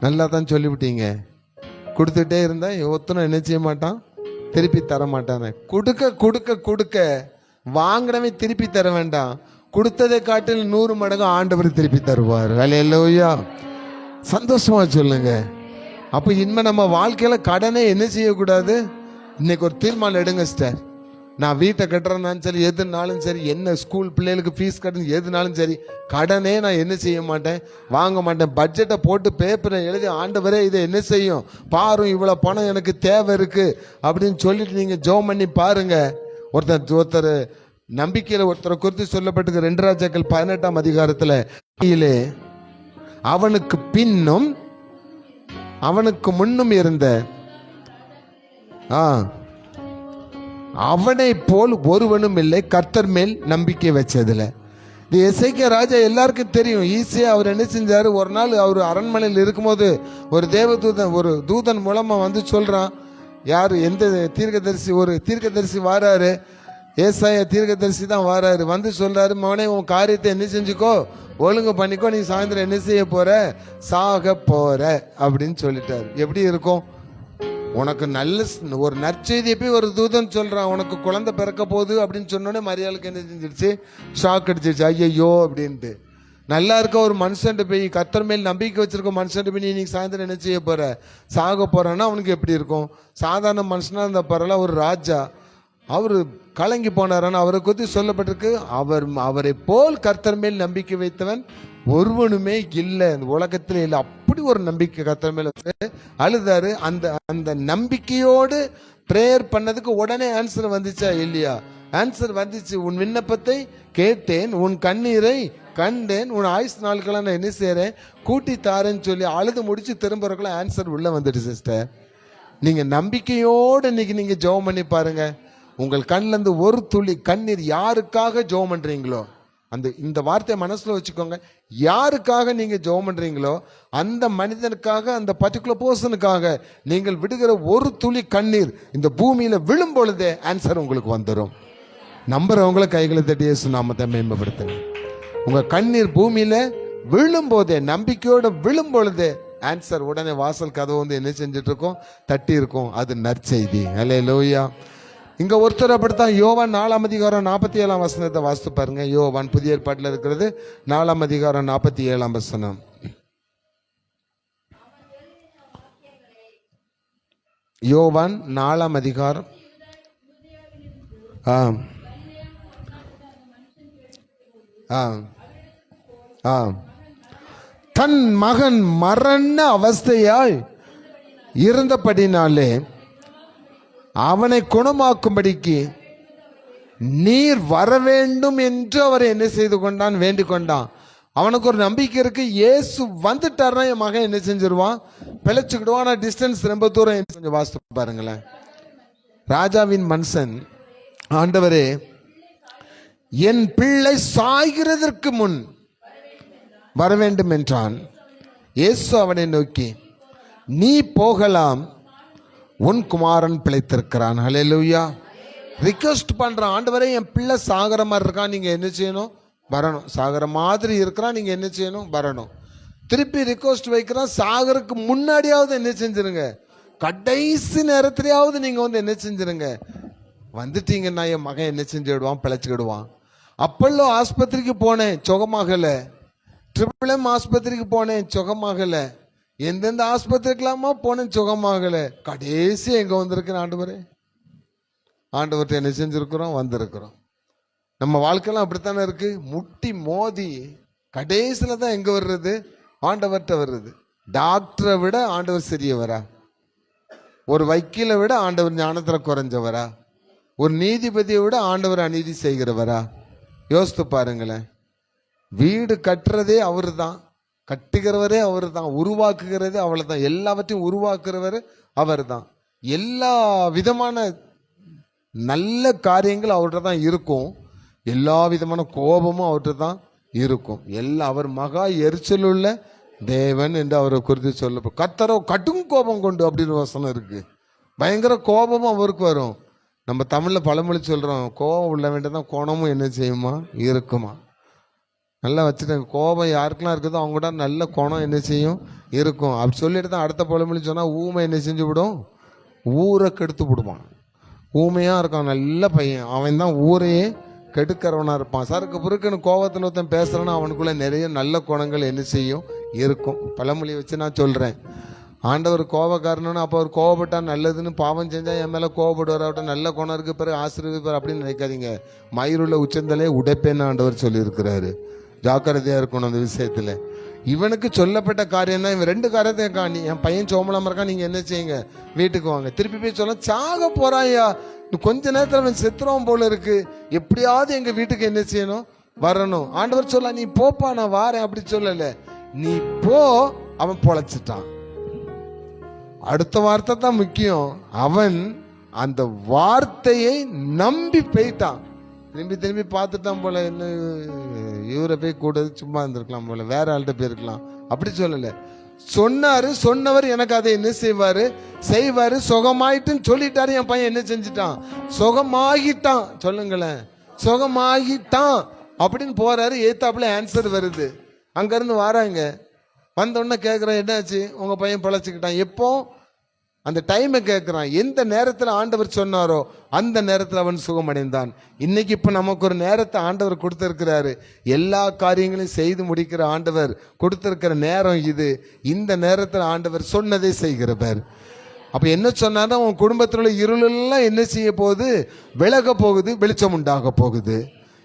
நல்லா தான் சொல்லிவிட்டீங்க. கொடுத்துட்டே இருந்தா ஒருத்தனும் என்ன செய்ய மாட்டான்? திருப்பி தர மாட்டானே. கொடுக்க கொடுக்க கொடுக்க வாங்கினவே திருப்பி தர வேண்டாம், கொடுத்ததை காட்டில் 100 மடங்கு ஆண்டவர் திருப்பி தருவார். அல்லேலூயா. சந்தோஷமா சொல்லுங்க. அப்போ இனிமே நம்ம வாழ்க்கையில கடனை என்ன செய்யக்கூடாது? இன்னைக்கு ஒரு தீர்மானம் எடுங்க சிஸ்டர். நான் வீட்டை கட்டுறேன்னாலும் சரி, எதுனாலும் சரி, என்ன ஸ்கூல் பிள்ளைகளுக்கு ஃபீஸ் கட்டணும் எதுனாலும் சரி, கடனே நான் என்ன செய்ய மாட்டேன், வாங்க மாட்டேன். பட்ஜெட்டை போட்டு பேப்பரை எழுதி ஆண்டவரே இதை என்ன செய்யும் பாரும், இவ்வளோ பணம் எனக்கு தேவை இருக்கு அப்படின்னு சொல்லிட்டு நீங்க ஜெபம் பண்ணி பாருங்க. ஒருத்தர் நம்பிக்கையில் ஒருத்தரை குறித்து சொல்லப்பட்டிருக்கு 2 ராஜாக்கள் 18ஆம் அதிகாரத்தில், அவனுக்கு பின்னும் அவனுக்கு முன்னும் இருந்த அவனை போல் ஒருவனும் இல்லை கர்த்தர் மேல் நம்பிக்கை வச்சதுல. இது எசேக்கியா ராஜா எல்லாருக்கும் தெரியும். ஈஸியா அவர் என்ன செஞ்சாரு? ஒரு நாள் அவர் அரண்மனையில் இருக்கும்போது ஒரு தூதன் மூலமா வந்து சொல்றான். யாரு? எந்த தீர்க்கதரிசி? ஒரு தீர்க்கதரிசி வாராரு, ஏசாயா தீர்க்கதரிசி தான் வாராரு. வந்து சொல்றாரு, மகனே உன் காரியத்தை என்ன செஞ்சுக்கோ, ஒழுங்கு பண்ணிக்கோ, நீ சாயந்தரம் என்ன செய்ய போற? சாக போற அப்படின்னு சொல்லிட்டாரு. எப்படி இருக்கும்? உனக்கு நல்ல ஒரு நற்செய்தியை போய் ஒரு தூதன் சொல்றான், உனக்கு குழந்தை பிறக்க போகுது அப்படின்னு சொன்னோடனே மரியாளுக்கு என்ன செஞ்சிருச்சு? ஷாக் அடிச்சிருச்சு, ஐயோ அப்படின்ட்டு. நல்லா இருக்க ஒரு மனுஷன்ட்டு போய், கர்த்தர் மேல் நம்பிக்கை வச்சிருக்க மனுஷன்ட்டு போய் நீ சாயந்தரம் என்ன செய்ய போற? சாக போறன்னா அவனுக்கு எப்படி இருக்கும்? சாதாரண மனுஷனா இருந்த பரவாயில்ல, ஒரு ராஜா அவரு கலங்கி போனாரான்னு அவரை குறித்து சொல்லப்பட்டிருக்கு. அவரை போல் கர்த்தர் மேல் நம்பிக்கை வைத்தவன் ஒருவனுமே இல்லை, இந்த உலகத்துல இல்லை. அப்படி ஒரு நம்பிக்கை கர்த்தர் மேல அழுதாரு. அந்த நம்பிக்கையோடு பிரேயர் பண்ணதுக்கு உடனே ஆன்சர் வந்துச்சா இல்லையா? ஆன்சர் வந்துச்சு. உன் விண்ணப்பத்தை கேட்டேன், உன் கண்ணீரை கண்டேன், உன் ஆயுஸ் நாட்களை நான் என்ன செய்யறேன்? கூட்டி தாரேன்னு சொல்லி அழுது முடிச்சு திரும்புறக்குள்ள ஆன்சர் உள்ள வந்துட்டு. சிஸ்டர், நீங்க நம்பிக்கையோடு இன்னைக்கு நீங்க ஜெபம் பண்ணி பாருங்க. உங்கள் கண்ணில் இருந்து ஒரு துளி கண்ணீர் யாருக்காக ஜெபம் பண்றீங்களோ, இந்த வார்த்தையை மனசுல வச்சுக்கோங்க. யாருக்காக நீங்க ஜெபம் பண்றீங்களோ அந்த மனிதனுக்காக, அந்த பர்டிகுலர் பர்சனுக்காக நீங்கள் விடுகிற ஒரு துளி கண்ணீர் இந்த பூமியில விழும் பொழுதே ஆன்சர் உங்களுக்கு வந்துடும். நம்புறவங்கள கைகளை தட்டி இயேசு நாமத்தை மேம்படுத்துங்க. உங்க கண்ணீர் பூமியில விழும் போதே, நம்பிக்கையோட விழும் பொழுதே ஆன்சர் உடனே வாசல் கதவு வந்து என்ன செஞ்சுட்டு இருக்கோம்? தட்டி இருக்கும். அது நற்செய்தி. அல்லேலூயா. இங்க ஒருத்தர் அப்படித்தான். யோவான் 4ஆம் அதிகாரம் 47ஆம் வசனத்தை வாசித்து பாருங்க. யோவான் புதிய ஏற்பாட்டில் இருக்கிறது 4ஆம் அதிகாரம் 47ஆம் வசனம். யோவான் 4ஆம் அதிகாரம் ஆ ஆ ஆ தன் மகன் மரண அவஸ்தையாய் இருந்தபடினாலே அவனை குணமாக்கும்படிக்கு நீர் வர வேண்டும் என்று அவர் என்ன செய்து கொண்டான், வேண்டிக் கொண்டான். அவனுக்கு ஒரு நம்பிக்கை இருக்கு, இயேசு வந்துட்டாருன்னா என் மகன் என்ன செஞ்சிருவான், பிழைச்சுக்கிடுவான். ஆனால் டிஸ்டன்ஸ் ரொம்ப தூரம். கொஞ்சம் வாசித்து பாருங்களேன். ராஜாவின் மனுஷன், ஆண்டவரே என் பிள்ளை சாகிறதற்கு முன் வர வேண்டும் என்றான். இயேசு அவனை நோக்கி, நீ போகலாம், உன் குமாரன் பிழைத்திருக்கிறான். ஹல்லேலூயா. ரிக்வெஸ்ட் பண்றான், ஆண்டவரே என் பிள்ளை சாகர மாதிரி இருக்கான், நீங்க என்ன செய்யணும், வரணும். சாகர மாதிரி இருக்கிறான், நீங்க என்ன செய்யணும், வரணும். திருப்பி ரிக்வெஸ்ட் வைக்கிறான், சாகருக்கு முன்னாடியாவது என்ன செஞ்சிருங்க, கடைசி நேரத்திலேயாவது நீங்க வந்து என்ன செஞ்சிருங்க, வந்துட்டீங்கன்னா என் மகன் என்ன செஞ்சுடுவான், பிழைச்சிக்கிடுவான். அப்பல்லோ ஆஸ்பத்திரிக்கு போனேன், சுகமாகல. ட்ரிபிள் எம் ஆஸ்பத்திரிக்கு போனேன், சுகமாகல. எந்தெந்த ஆஸ்பத்திரிக்கலாமா போனேன், சுகமாகல. கடைசி எங்க வந்திருக்கிறேன் ஆண்டவரே, ஆண்டவர்கிட்ட என்ன செஞ்சிருக்கிறோம், வந்திருக்கிறோம். நம்ம வாழ்க்கையெல்லாம் அப்படித்தானே இருக்கு. முட்டி மோதி கடைசியில தான் எங்க வர்றது, ஆண்டவர்கிட்ட வர்றது. டாக்டரை விட ஆண்டவர் சரியவரா? ஒரு வக்கீலை விட ஆண்டவர் ஞானத்தில் குறைஞ்சவரா? ஒரு நீதிபதியை விட ஆண்டவர் அநீதி செய்கிறவரா? யோசித்து பாருங்களேன். வீடு கட்டுறதே அவரு தான், கட்டுகிறவரே அவர் தான், உருவாக்குகிறதே அவளை தான், எல்லாவற்றையும் உருவாக்குறவர் அவர் தான். எல்லா விதமான நல்ல காரியங்கள் அவர்கிட்ட தான் இருக்கும், எல்லா விதமான கோபமும் அவர்கிட்ட தான் இருக்கும். அவர் மகா எரிச்சல் உள்ள தேவன் என்று அவரை குறித்து சொல்ல, கர்த்தரோ கடும் கோபம் கொண்டு அப்படின்னு வசனம் இருக்கு. பயங்கர கோபமும் அவருக்கு வரும். நம்ம தமிழ்ல பழமொழி சொல்றோம், கோபம் உள்ள வேண்டியதான் கோணமும் என்ன செய்யுமா, இருக்குமா. நல்லா வச்சுட்டாங்க. கோபம் யாருக்கெல்லாம் இருக்குதோ அவங்க கூட நல்ல குணம் என்ன செய்யும், இருக்கும். அப்படி சொல்லிட்டு தான் அடுத்த பழமொழி சொன்னால் ஊமை என்ன செஞ்சு விடும், ஊரை கெடுத்து விடுவான். ஊமையாக இருக்கான் நல்ல பையன், அவன் தான் ஊரையே கெடுக்கிறவனாக இருப்பான். சருக்கு புருக்குன்னு கோபத்தில் ஒருத்தன் பேசுகிறான்னா அவனுக்குள்ளே நிறைய நல்ல குணங்கள் என்ன செய்யும், இருக்கும். பழமொழி வச்சு நான் சொல்கிறேன். ஆண்டவர் கோபக்காரன்னு, அப்போ அவர் கோபப்பட்டா நல்லதுன்னு, பாவம் செஞ்சால் என் மேலே கோபப்படுவார், அவர்கிட்ட நல்ல குணம் இருக்கு பிறகு ஆசீர்வதிப்பார் அப்படின்னு நினைக்காதீங்க. மயிருள்ள உச்சந்தலே உடைப்பேன்னு ஆண்டவர் சொல்லியிருக்கிறாரு. ஜாக்கிரதையாக இருக்கணும் அந்த விஷயத்தில். இவனுக்கு சொல்லப்பட்ட காரியம் தான். இவன் 2 காரியத்தை காணி, என் பையன் சோமலாம இருக்கான், நீங்கள் என்ன செய்யுங்க, வீட்டுக்கு வாங்க. திருப்பி போய் சொல்ல, சாக போறாயா, கொஞ்ச நேரத்தில் அவன் செத்துறவன் போல இருக்கு, எப்படியாவது எங்கள் வீட்டுக்கு என்ன செய்யணும், வரணும். ஆண்டவர் சொல்ல, நீ போப்பா நான் வாரேன் அப்படி சொல்லலை, நீ போ. அவன் பொழைச்சிட்டான். அடுத்த வார்த்தை தான் முக்கியம். அவன் அந்த வார்த்தையை நம்பி போயிட்டான். திரும்பி பார்த்துட்டான் போல, என்ன இவரை போய் கூட சும்மா இருந்திருக்கலாம் போல, வேற ஆள்கிட்ட போயிருக்கலாம். அப்படி சொல்லலை, சொன்னாரு. சொன்னவர் எனக்கு அதை என்ன செய்வாரு, சுகமாயிட்டுன்னு சொல்லிட்டாரு. என் பையன் என்ன செஞ்சுட்டான், சுகமாகிட்டான். சொல்லுங்களேன், சுகமாகிட்டான் அப்படின்னு போறாரு. ஏத்தாப்புல ஆன்சர் வருது. அங்கிருந்து வராங்க, வந்தோடனே கேட்குறேன், என்னாச்சு, உங்க பையன் பிழைச்சிக்கிட்டான். எப்போ, அந்த டைமை கேட்குறான். எந்த நேரத்தில் ஆண்டவர் சொன்னாரோ அந்த நேரத்தில் அவன் சுகமடைந்தான். இன்னைக்கு இப்போ நமக்கு ஒரு நேரத்தை ஆண்டவர் கொடுத்திருக்கிறாரு. எல்லா காரியங்களையும் செய்து முடிக்கிற ஆண்டவர் கொடுத்திருக்கிற நேரம் இது. இந்த நேரத்தில் ஆண்டவர் சொன்னதை செய்கிறவர். அப்போ என்ன சொன்னார்னா, உன் குடும்பத்தில் உள்ள இருளெல்லாம் என்ன செய்ய போகுது, விலக போகுது, வெளிச்சம் உண்டாக போகுது.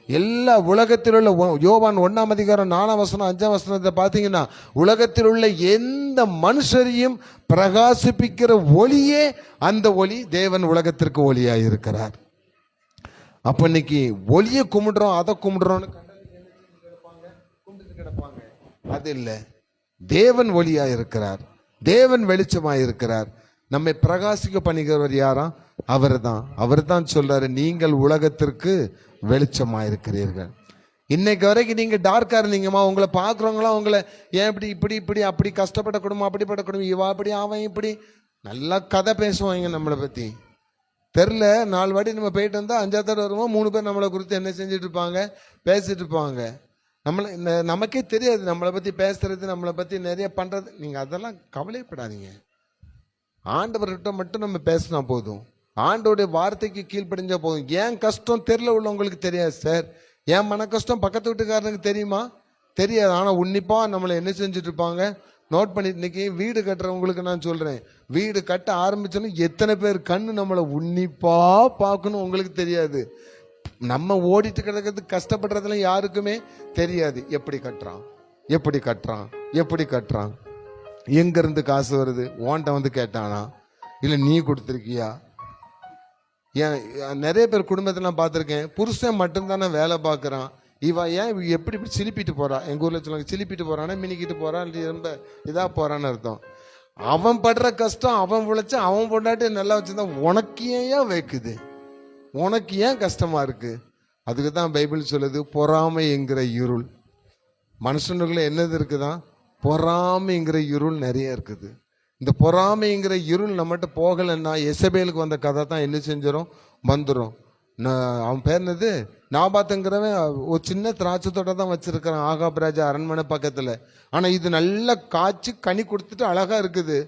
எல்லா உலகத்தில் உள்ள, யோவான் 1ஆம் அதிகாரம் 4ஆம் வசனம் 5ஆம் வசனத்தை பார்த்தீங்கன்னா, உலகத்தில் உள்ள எந்த மனுஷரையும் பிரகாசிப்பிக்கிற ஒளியே அந்த ஒளி தேவன் உலகத்திற்கு ஒளியாக இருக்கிறார். அப்ப இன்னைக்கு ஒளியை கும்பிடுறோம், அதை கும்பிடுறோம்னு கும்பிட்டு கிடப்பாங்க. அது இல்லை, தேவன் ஒளியாக இருக்கிறார், தேவன் வெளிச்சமாக இருக்கிறார். நம்மை பிரகாசிக்க பண்ணுகிறவர் யாரா, அவர் தான் சொல்றாரு, நீங்கள் உலகத்திற்கு வெளிச்சமாயிருக்கிறீர்கள். இன்னைக்கு வரைக்கும் நீங்க டார்க்கா இருந்தீங்கம்மா, உங்களை பார்க்குறவங்களாம் உங்களை ஏன் இப்படி அப்படி கஷ்டப்பட்ட குடும்பம், அப்படிப்பட்ட குடும்பம், இவா அப்படி அவன் இப்படி நல்லா கதை பேசுவாங்க நம்மளை பத்தி. தெரில 4 வாட்டி நம்ம போயிட்டு வந்தால் 5ஆவது தடவை வருவோம், 3 பேர் நம்மளை குறித்து என்ன செஞ்சுட்டு இருப்பாங்க, பேசிட்டு இருப்பாங்க. நமக்கே தெரியாது நம்மளை பத்தி பேசுறது, நம்மளை பத்தி நிறைய பண்றது. நீங்க அதெல்லாம் கவலைப்படாதீங்க. ஆண்டவர்கிட்ட மட்டும் நம்ம பேசினா போதும், ஆண்டோடைய வார்த்தைக்கு கீழ்ப்படிஞ்சா போதும். ஏன் கஷ்டம் தெரியல உள்ளவங்களுக்கு தெரியாது சார், என் மன கஷ்டம் பக்கத்து வீட்டுக்காரனுக்கு தெரியுமா, தெரியாது. ஆனால் உன்னிப்பா நம்மளை என்ன செஞ்சுட்டு இருப்பாங்க, நோட் பண்ணி இன்னைக்கு வீடு கட்டுறவங்களுக்கு நான் சொல்றேன், வீடு கட்ட ஆரம்பிச்சோன்னு எத்தனை பேர் கண்ணு நம்மளை உன்னிப்பா பார்க்கணும் உங்களுக்கு தெரியாது. நம்ம ஓடிட்டு கிடக்கிறது கஷ்டப்படுறதுல யாருக்குமே தெரியாது. எப்படி கட்டுறான், எப்படி கட்டுறான், எப்படி கட்டுறான், எங்க இருந்து காசு வருது, ஓன்ட்ட வந்து கேட்டானா இல்லை நீ கொடுத்துருக்கியா? ஏன் நிறைய பேர் குடும்பத்தெல்லாம் பார்த்துருக்கேன், புருஷன் மட்டும்தானே வேலை பார்க்குறான், இவன் ஏன் எப்படி இப்படி சிலிப்பிட்டு போறா, எங்க ஊர்ல சொல்லுவாங்க சிலிப்பிட்டு போறானா மினிக்கிட்டு போறான், ரொம்ப இதா போறான்னு அர்த்தம். அவன் படுற கஷ்டம், அவன் உழைச்சு அவன் பொண்டாட்டி நல்லா வச்சிருந்தா உனக்கு ஏன் வைக்குது, உனக்கு ஏன் கஷ்டமா இருக்கு? அதுக்கு தான் பைபிள் சொல்லுது, பொறாமைங்கிற இருள். மனுஷனுக்குள்ள என்னது இருக்குதான்? பொறாமைங்கிற இருள் நிறைய இருக்குது. இந்த பொறாமைங்கிற இருள் நம்மகிட்ட போகலைன்னா எசபேலுக்கு வந்த கதை தான் என்ன செஞ்சிடும், வந்துடும். அவன் பேர் என்னது, நாபாத்துங்கிறவன் ஒரு சின்ன திராட்சை தோட்டம் தான் வச்சிருக்கிறான் ஆகாப் ராஜா அரண்மனை பக்கத்துல. ஆனா இது நல்லா காய்ச்சி கனி கொடுத்துட்டு அழகா இருக்குது.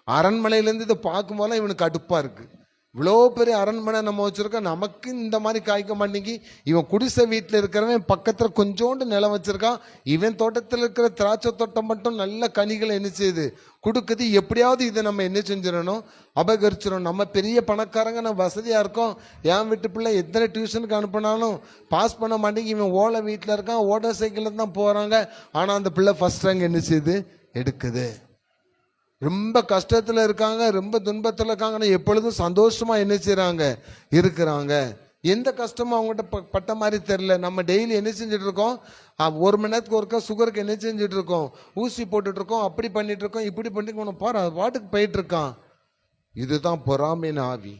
அரண்மனையிலேருந்து இதை பார்க்கும் போதெல்லாம் இவனுக்கு கடுப்பா இருக்கு. இவ்வளோ பெரிய அரண்மனை நம்ம வச்சிருக்கோம், நமக்கு இந்த மாதிரி காய்க்க மாட்டேங்கி. இவன் குடிசை வீட்டில் இருக்கிறவன் பக்கத்துல கொஞ்சோண்டு நிலம் வச்சிருக்கான், இவன் தோட்டத்தில் இருக்கிற திராட்சை தோட்டம் மட்டும் நல்ல கனிகளை என்ன செய்யுது, கொடுக்குது. எப்படியாவது இதை நம்ம என்ன செஞ்சிடணும், அபகரிச்சிடணும். நம்ம பெரிய பணக்காரங்க, நம்ம வசதியா இருக்கோம், என் வீட்டு பிள்ளை எத்தனை டியூஷனுக்கு அனுப்பினாலும் பாஸ் பண்ண மாட்டேங்கி. இவன் ஓலை வீட்டில் இருக்கான், ஓட்டர் சைக்கிளில் தான் போறாங்க, ஆனா அந்த பிள்ளை ஃபர்ஸ்ட் ரேங்க் என்ன செய்யுது, எடுக்குது. ரொம்ப கஷ்டத்துல இருக்காங்க, ரொம்ப துன்பத்துல இருக்காங்கன்னா எப்பொழுதும் சந்தோஷமா என்ன செய்யறாங்க, இருக்கிறாங்க. எந்த கஷ்டமும் அவங்ககிட்ட பட்ட மாதிரி தெரியல. நம்ம டெய்லி என்ன செஞ்சுட்டு இருக்கோம், 1 மணி நேரத்துக்கு ஒருக்கா சுகருக்கு என்ன செஞ்சுட்டு இருக்கோம், ஊசி போட்டுட்டு இருக்கோம், அப்படி பண்ணிட்டு இருக்கோம், இப்படி பண்ணிட்டு போற வாட்டுக்கு போயிட்டு இருக்கான். இதுதான் பொறாமையின் ஆவி.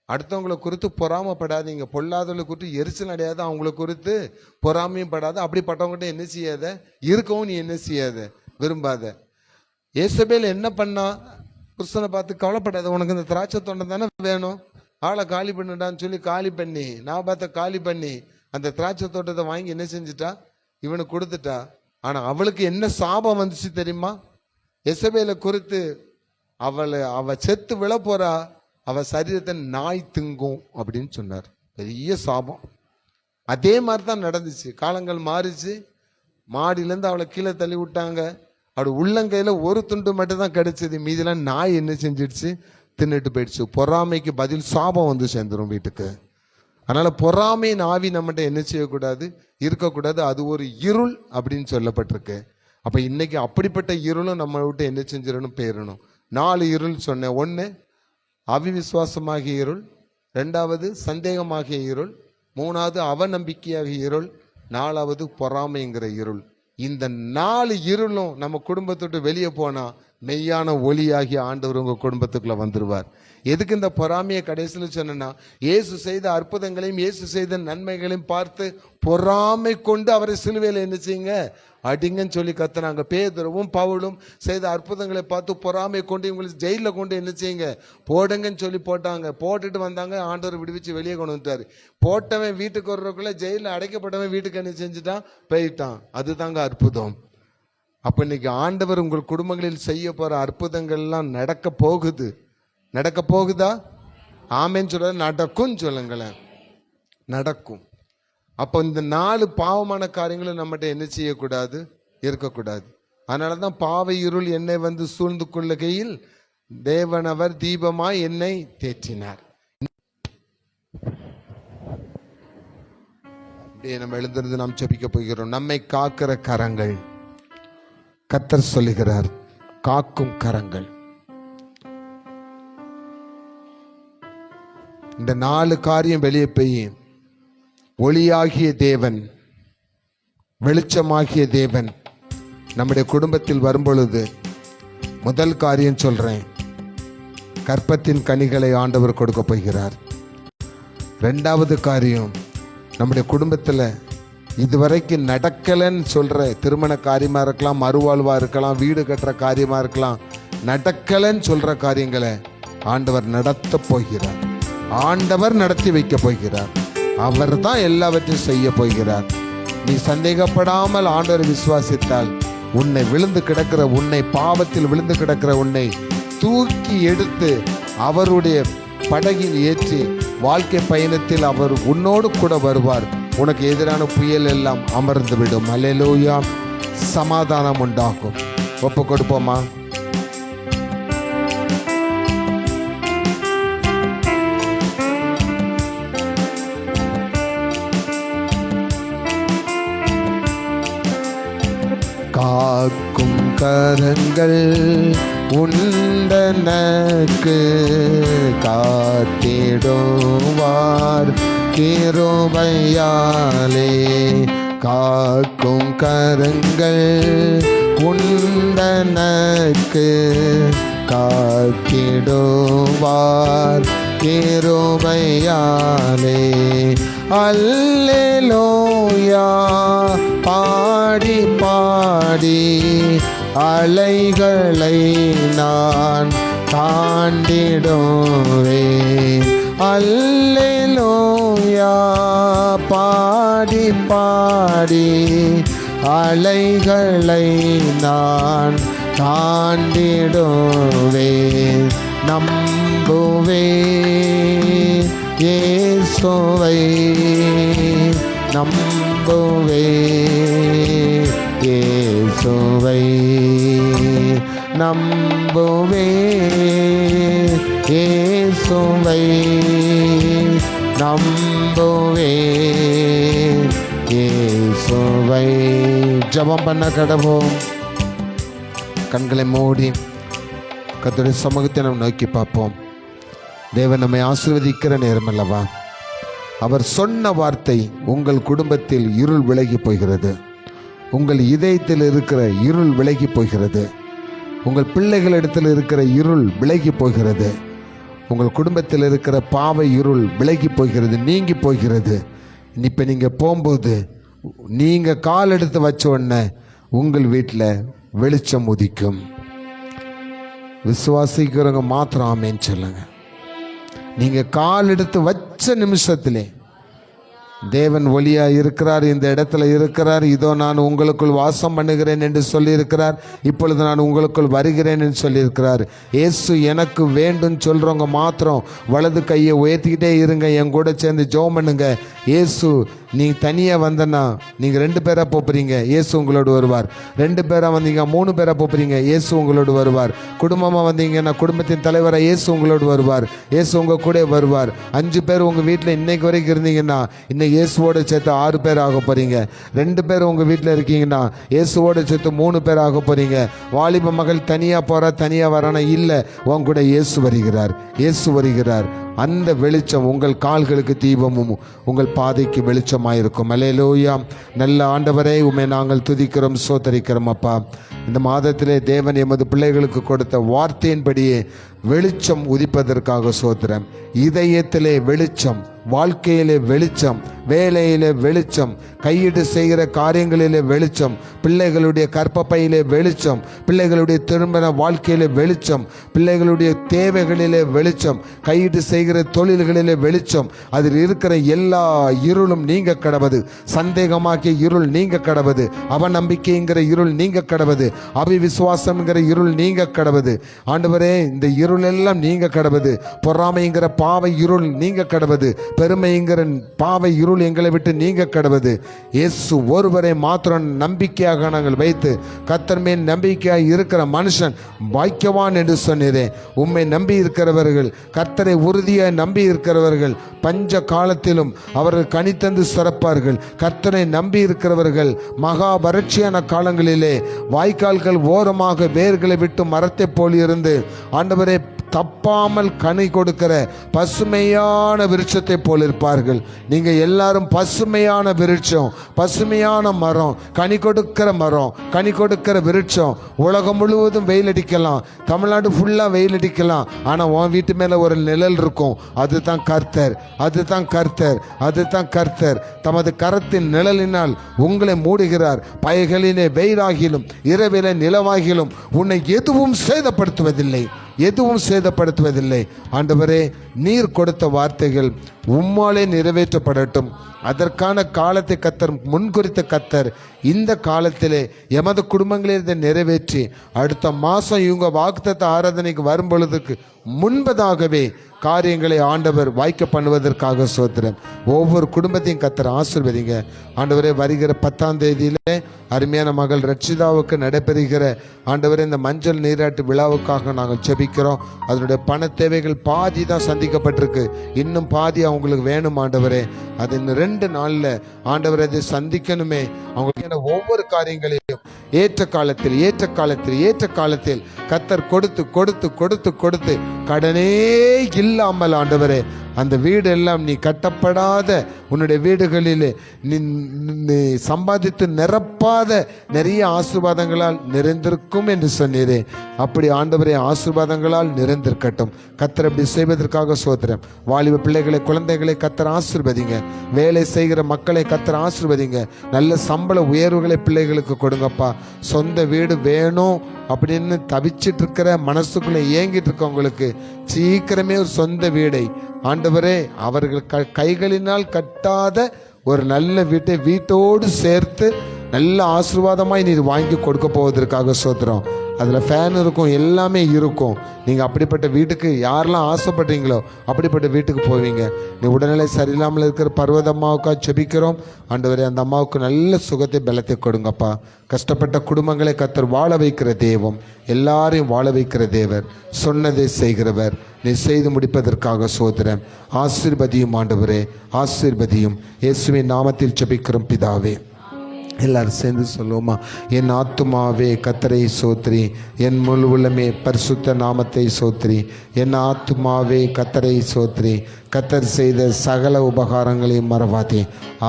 அடுத்தவங்களை குறித்து பொறாமப்படாதீங்க, பொல்லாதவங்களை குறித்து எரிச்சல் அடையாத, அவங்களை குறித்து பொறாமையும் படாத. அப்படிப்பட்டவங்ககிட்ட என்ன செய்யாத, இருக்கவும் நீ என்ன செய்யாத, விரும்பாத. ஏசபேல் என்ன பண்ணா, புருஷனை பார்த்து கவலைப்படாத, உனக்கு இந்த திராட்சை தோட்டம் தானே வேணும், ஆளை காலி பண்ணுடான்னு சொல்லி காலி பண்ணி, நாபாத்தை காலி பண்ணி அந்த திராட்சை தோட்டத்தை வாங்கி என்ன செஞ்சுட்டா, இவனுக்கு கொடுத்துட்டா. ஆனா அவளுக்கு என்ன சாபம் வந்துச்சு தெரியுமா? எசபேலை குறித்து அவ செத்து விழ போறா, அவ சரீரத்தை நாய் திங்கும் அப்படின்னு சொன்னார். பெரிய சாபம். அதே மாதிரி தான் நடந்துச்சு. காலங்கள் மாறிச்சு, மாடியிலேருந்து அவளை கீழே தள்ளி விட்டாங்க. அவட உள்ளங்கையில ஒரு துண்டு மட்டும் தான் கிடைச்சது, மீதெல்லாம் நாய் என்ன செஞ்சிடுச்சு, தின்னுட்டு போயிடுச்சு. பொறாமைக்கு பதில் சாபம் வந்து சேர்ந்துரும் வீட்டுக்கு. அதனால பொறாமையின் ஆவி நம்மகிட்ட என்ன செய்யக்கூடாது, இருக்கக்கூடாது. அது ஒரு இருள் அப்படின்னு சொல்லப்பட்டிருக்கு. அப்ப இன்னைக்கு அப்படிப்பட்ட இருளும் நம்ம விட்டு என்ன செஞ்சிடணும், போயிடணும். 4 இருள் சொன்னேன். 1 அவிவிசுவாசமாகிய இருள், 2வது சந்தேகமாகிய இருள், 3வது அவநம்பிக்கையாகிய இருள், 4வது பொறாமைங்கிற இருள். இந்த 4 இருளும் நம்ம குடும்பத்தோட்டு வெளியே போனா மெய்யான ஒளியாகிய ஆண்டவர் உங்க குடும்பத்துக்குள்ள வந்துருவார். எதுக்கு இந்த பொறாமையை கடைசியில் சொன்னா, இயேசு செய்த அற்புதங்களையும் இயேசு செய்த நன்மைகளையும் பார்த்து பொறாமை கொண்டு அவரை சிலுவையில் என்ன செய்யுங்க, அடிங்கன்னு சொல்லி கத்துனாங்க. பேதுருவும் பவுலும் செய்த அற்புதங்களை பார்த்து பொறாமை கொண்டு இவங்களுக்கு ஜெயிலில் கொண்டு என்ன செய்யுங்க, போடுங்கன்னு சொல்லி போட்டாங்க. போட்டுட்டு வந்தாங்க, ஆண்டவர் விடுவிச்சு வெளியே கொண்டு வந்துட்டாரு. போட்டவன் வீட்டுக்கு வர்றதுக்குள்ள ஜெயிலில் அடைக்கப்பட்டவன் வீட்டுக்கு என்ன செஞ்சுட்டான், போயிட்டான். அதுதாங்க அற்புதம். அப்ப இன்னைக்கு ஆண்டவர் உங்கள் குடும்பங்களில் செய்ய போற அற்புதங்கள் எல்லாம் நடக்க போகுது. நடக்க போகுதா? ஆமேன்னு சொல்ற, நடக்கும் சொல்லுங்களேன், நடக்கும். அப்போ இந்த 4 பாவமான காரியங்களும் நம்மகிட்ட என்ன செய்யக்கூடாது, இருக்கக்கூடாது. அதனாலதான் பாவ இருள் என்னை வந்து சூழ்ந்து கொள்ளுகையில் தேவனவர் தீபமாய் என்னை தேற்றினார். அப்படியே நம்ம எழுந்திருந்து நாம் ஜெபிக்க போகிறோம். நம்மை காக்கிற கரங்கள், கர்த்தர் சொல்லுகிறார், காக்கும் கரங்கள். இந்த 4 காரியம் வெளியே போய் ஒளியாகிய தேவன், வெளிச்சமாகிய தேவன் நம்முடைய குடும்பத்தில் வரும்பொழுது, முதல் காரியம் சொல்றேன், கற்பத்தின் கனிகளை ஆண்டவர் கொடுக்க போகிறார். 2வது காரியம், நம்முடைய குடும்பத்தில் இதுவரைக்கும் நடக்கலைன்னு சொல்ற திருமண காரியமா இருக்கலாம், மறுவாழ்வா இருக்கலாம், வீடு கட்டுற காரியமா இருக்கலாம், நடக்கலைன்னு சொல்ற காரியங்களை ஆண்டவர் நடத்த போகிறார். ஆண்டவர் நடத்தி வைக்க போகிறார். அவர் தான் எல்லாவற்றையும் செய்ய போகிறார். நீ சந்தேகப்படாமல் ஆண்டவரை விசுவாசித்தால், உன்னை விழுந்து கிடக்கிற உன்னை, பாவத்தில் விழுந்து கிடக்கிற உன்னை தூக்கி எடுத்து அவருடைய படகில் ஏற்றி வாழ்க்கை பயணத்தில் அவர் உன்னோடு கூட வருவார். உனக்கு எதிரான புயல் எல்லாம் அமர்ந்து விடும். அல்லேலூயா. சமாதானம் உண்டாகும். ஒப்பு கொடுப்போமா? காக்கும் கரங்கள் உண்டனக்கு காத்திடுவார் கிருபையாலே. காக்கும் கரங்கள் உண்டனக்கு காத்திடுவார் கிருபையாலே. அல்லேலூயா பாடி பாடி அலைகளை நான் தாண்டிடுவேன். அல்லேலூயா பாடி பாடி அலைகளை நான் தாண்டிடுவேன். நம்புவேன் இயேசுவை, நம்புவேன் இயேசுவை, நம்புவேன் இயேசுவை, நம்புவேன் இயேசுவை. ஜெபம் பண்ண கடவோம். கண்களை மூடி கர்த்தருடைய சமூகத்தை நாம் நோக்கி பார்ப்போம். தேவன் நம்மை ஆசீர்வதிக்கிற நேரம் அல்லவா? அவர் சொன்ன வார்த்தை உங்கள் குடும்பத்தில் இருள் விலகி போகிறது. உங்கள் இதயத்தில் இருக்கிற இருள் விலகி போகிறது. உங்கள் பிள்ளைகளிடத்தில் இருக்கிற இருள் விலகி போகிறது. உங்கள் குடும்பத்தில் இருக்கிற பாவ இருள் விலகி போகிறது, நீங்கி போகிறது. இப்போ நீங்கள் போகும்போது நீங்கள் கால் எடுத்து வச்ச உடனே உங்கள் வீட்டில் வெளிச்சம் உதிக்கும். விசுவாசிக்கிறவங்க மாத்திரம் ஆமேன்னு சொல்லுங்க. நீங்கள் கால் எடுத்து வச்ச நிமிஷத்திலே தேவன் ஒளியா இருக்கிறார், இந்த இடத்துல இருக்கிறார். இதோ நான் உங்களுக்குள் வாசம் பண்ணுகிறேன் என்று சொல்லியிருக்கிறார். இப்பொழுது நான் உங்களுக்குள் வருகிறேன் என்று சொல்லியிருக்கிறார். இயேசு எனக்கு வேண்டும் சொல்கிறவங்க மாத்திரம் வலது கையை உயர்த்திக்கிட்டே இருங்க. என் கூட சேர்ந்து ஜெபம் பண்ணுங்க. இயேசு, நீ தனியாக வந்தனா நீங்கள் 2 பேராக போகிறீங்க, இயேசு உங்களோடு வருவார். 2 பேராக வந்தீங்க, 3 பேராக போகிறீங்க, இயேசு உங்களோடு வருவார். குடும்பமாக வந்தீங்கன்னா குடும்பத்தின் தலைவராக இயேசு உங்களோடு வருவார். இயேசு உங்கள் கூட வருவார். 5 பேர் உங்கள் வீட்டில் இன்னைக்கு வரைக்கும் இருந்தீங்கன்னா இன்னைக்கு இயேசுவோட சேர்த்து 6 பேர் ஆக போகிறீங்க. 2 பேர் உங்கள் வீட்டில் இருக்கீங்கன்னா இயேசுவோட சேர்த்து 3 பேர் ஆக போகிறீங்க. வாலிப மகள் தனியாக போகிறா, தனியாக வரானா? இல்லை, உன் கூட இயேசு வருகிறார். இயேசு வருகிறார். அந்த வெளிச்சம் உங்கள் கால்களுக்கு தீபமும் உங்கள் பாதைக்கு வெளிச்சமாயிருக்கும். அல்லேலூயா. நல்ல ஆண்டவரே, உம்மை நாங்கள் துதிக்கிறோம், சோதரிக்கிறோம். அப்பா, இந்த மாதத்திலே தேவன் எமது பிள்ளைகளுக்கு கொடுத்த வார்த்தையின்படியே வெளிச்சம் உதிப்பதற்காக சோத்திரம். இதயத்திலே வெளிச்சம், வாழ்க்கையிலே வெளிச்சம், வேலையிலே வெளிச்சம், கையிட்டு செய்கிற காரியங்களிலே வெளிச்சம், பிள்ளைகளுடைய கற்பப்பையிலே வெளிச்சம், பிள்ளைகளுடைய திருமண வாழ்க்கையிலே வெளிச்சம், பிள்ளைகளுடைய தேவைகளிலே வெளிச்சம், கையிட்டு செய்கிற தொழில்களிலே வெளிச்சம். அதில் இருக்கிற எல்லா இருளும் நீங்க கடவது. சந்தேகமாக்கிய இருள் நீங்க கடவது. அவநம்பிக்கைங்கிற இருள் நீங்க கடவது. அபிவிசுவாசம்ங்கிற இருள் நீங்க கடவது. ஆண்டவரே, இந்த இருள் எல்லாம் நீங்க கடவது. பொறாமைங்கிற பாவை இருள் நீங்க கடவது. பெருமைங்கிற பாவை இருள் எங்களை விட்டு நீங்க கடவது. இயேசு ஒருவரை மாத்திரம் நம்பிக்கையாக நாங்கள் வைத்து கர்த்தர் மேல் நம்பிக்கையாக இருக்கிற மனுஷன் பாக்கியவான் என்று சொன்னீரே. உம்மை நம்பி இருக்கிறவர்கள், கர்த்தரை உறுதியாக நம்பி இருக்கிறவர்கள் பஞ்ச காலத்திலும் அவர்கள் கனித்தந்து சிறப்பார்கள். கர்த்தரை நம்பி இருக்கிறவர்கள் மகா வறட்சியான காலங்களிலே வாய்க்கால்கள் ஓரமாக வேர்களை விட்டு மரத்தை போல் இருந்து ஆண்டவரே தப்பாமல் கனி கொடுக்கிற பசுமையான விருட்சத்தை போல் இருப்பார்கள். நீங்க எல்லாரும் பசுமையான விருட்சம், பசுமையான மரம், கனி கொடுக்கிற மரம், கனி கொடுக்கிற விருட்சம். உலகம் முழுவதும் வெயில் அடிக்கலாம், தமிழ்நாடு ஃபுல்லாக வெயில் அடிக்கலாம், ஆனால் உன் வீட்டு மேலே ஒரு நிழல் இருக்கும். அதுதான் கர்த்தர், அதுதான் கர்த்தர், அதுதான் கர்த்தர். தமது கரத்தின் நிழலினால் உங்களை மூடுகிறார். பயகளிலே வெயிலாகிலும் இரவிலே நிலவாகிலும் உன்னை எதுவும் சேதப்படுத்துவதில்லை, எதுவும் சேதப்படுத்துவதில்லை. ஆண்டவரே, நீர் கொடுத்த வார்த்தைகள் உம்மாலே நிறைவேற்றப்படட்டும். அதற்கான காலத்தை கர்த்தர் முன்குறித்த கர்த்தர் இந்த காலத்திலே எமது குடும்பங்களில் இதை நிறைவேற்றி அடுத்த மாதம் இவங்க வாக்குத்தத்த ஆராதனைக்கு வரும் பொழுதுக்கு முன்பதாகவே காரியங்களை ஆண்டவர் வாய்க்க பண்ணுவதற்காக சோத்திரம். ஒவ்வொரு குடும்பத்தையும் கர்த்தர் ஆசீர்வதிங்க ஆண்டவரே. வருகிற 10ஆம் தேதியிலே அருமையான மகள் ரட்சிதாவுக்கு நடைபெறுகிற ஆண்டவரே இந்த மஞ்சள் நீராட்டு விழாவுக்காக நாங்கள் ஜெபிக்கிறோம். அதனுடைய பண தேவைகள் பாதி தான் சந்திக்கப்பட்டிருக்கு, இன்னும் பாதி அவங்களுக்கு வேணும் ஆண்டவரே. அது இன்னும் 2 நாளில் ஆண்டவரை அதை சந்திக்கணுமே. அவங்களுக்கு ஒவ்வொரு காரியங்களையும் ஏற்ற காலத்தில் கர்த்தர் கொடுத்து கடனே இல்லாமல் ஆண்டவரே அந்த வீடு எல்லாம் நீ கட்டப்படாத உன்னுடைய வீடுகளிலே நீ சம்பாதித்து நிரப்பாத நிறைய ஆசீர்வாதங்களால் நிறைந்திருக்கும் என்று சொன்னீரே. அப்படி ஆண்டவரே ஆசீர்வாதங்களால் நிறைந்திருக்கட்டும். கர்த்தர் அப்படி செய்வதற்காக சோத்திரம். வாலிப பிள்ளைகளை குழந்தைகளை கர்த்தர் ஆசீர்வதிங்க. வேலை செய்கிற மக்களை கர்த்தர் ஆசீர்வதிங்க. நல்ல சம்பள உயர்வுகளை பிள்ளைகளுக்கு கொடுங்கப்பா. சொந்த வீடு வேணும் அப்படின்னு தவிச்சிட்டு இருக்கிற மனசுக்குள்ளே ஏங்கிட்டு இருக்கவங்களுக்கு சீக்கிரமே ஒரு சொந்த வீடை ஆண்டவரே அவர்கள் கைகளினால் கட்டாத ஒரு நல்ல வீட்டோடு சேர்த்து நல்ல ஆசீர்வாதமாய் நீர் வாங்கி கொடுக்க போவதற்காக சோத்திரம். அதில் ஃபேன் இருக்கும், எல்லாமே இருக்கும். நீங்கள் அப்படிப்பட்ட வீட்டுக்கு யாரெல்லாம் ஆசைப்படுறீங்களோ அப்படிப்பட்ட வீட்டுக்கு போவீங்க. நீ உடல்நிலை சரியில்லாமல் இருக்கிற பர்வத அம்மாவுக்காக ஜெபிக்கிறோம் ஆண்டவரே. அந்த அம்மாவுக்கு நல்ல சுகத்தை பலத்தை கொடுங்கப்பா. கஷ்டப்பட்ட குடும்பங்களை கர்த்தர் வாழ வைக்கிற தெய்வம், எல்லாரையும் வாழ வைக்கிற தேவர், சொன்னதை செய்கிறவர். நீ செய்து முடிப்பதற்காக சோத்திரம். ஆசீர்வதியும் ஆண்டவரே, ஆசீர்வதியும். இயேசுவின் நாமத்தில் ஜெபிக்கிறோம் பிதாவே. எல்லாரும் சேர்ந்து சொல்லுவோமா? என் ஆத்துமாவே கர்த்தரை சோத்திரி, என் முழு உள்ளமே பரிசுத்த நாமத்தை சோத்திரி. என் ஆத்துமாவே கர்த்தரை சோத்திரி, கர்த்தர் செய்த சகல உபகாரங்களையும் மறவாதே.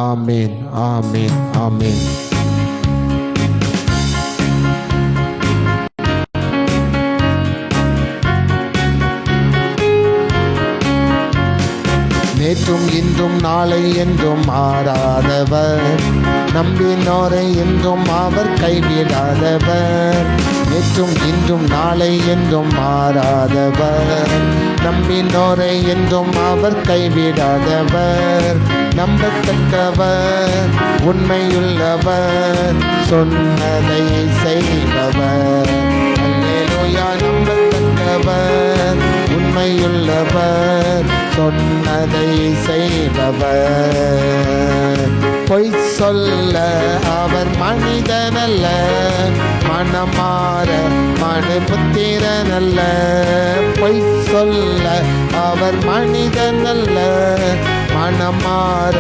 ஆமேன், ஆமேன், ஆமேன். நேற்றும் இன்றும் நாளை என்றும் மாறாதவர், நம்பினோரை என்றும் அவர் கைவிடாதவர். நேற்றும் இன்றும் நாளை என்றும் மாறாதவர், நம்பினோரை என்றும் அவர் கைவிடாதவர். நம்பத்தக்கவர், உண்மையுள்ளவர், சொன்னதை செய்பவர். அல்லேலூயா. நம்பத்தக்கவர், உண்மையுள்ளவர், சொன்னதை செய்பவர். பொய் சொல்ல அவர் மனிதனல்ல, மனமாற மனுபுத்திரனல்ல. பொய் சொல்ல அவர் மனிதனல்ல, மனமாற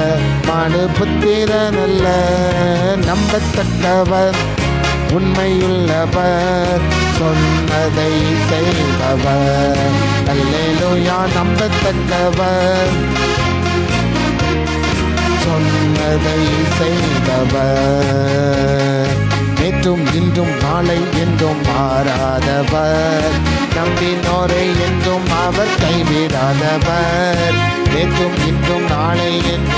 மனுபுத்திரனல்ல. நம்பத்தக்கவர், உண்மையுள்ளவர், சொன்னதை செய்பவர். அல்லேலூயா. நம்பத்தக்கவர், சொன்னதை செய்பவர். நேற்றும் இன்றும் நாளை என்றும் மாறாதவர், நம்பினோரை என்றும் அவர் கைவிடாதவர். நேற்றும் இன்றும் நாளை என்றும்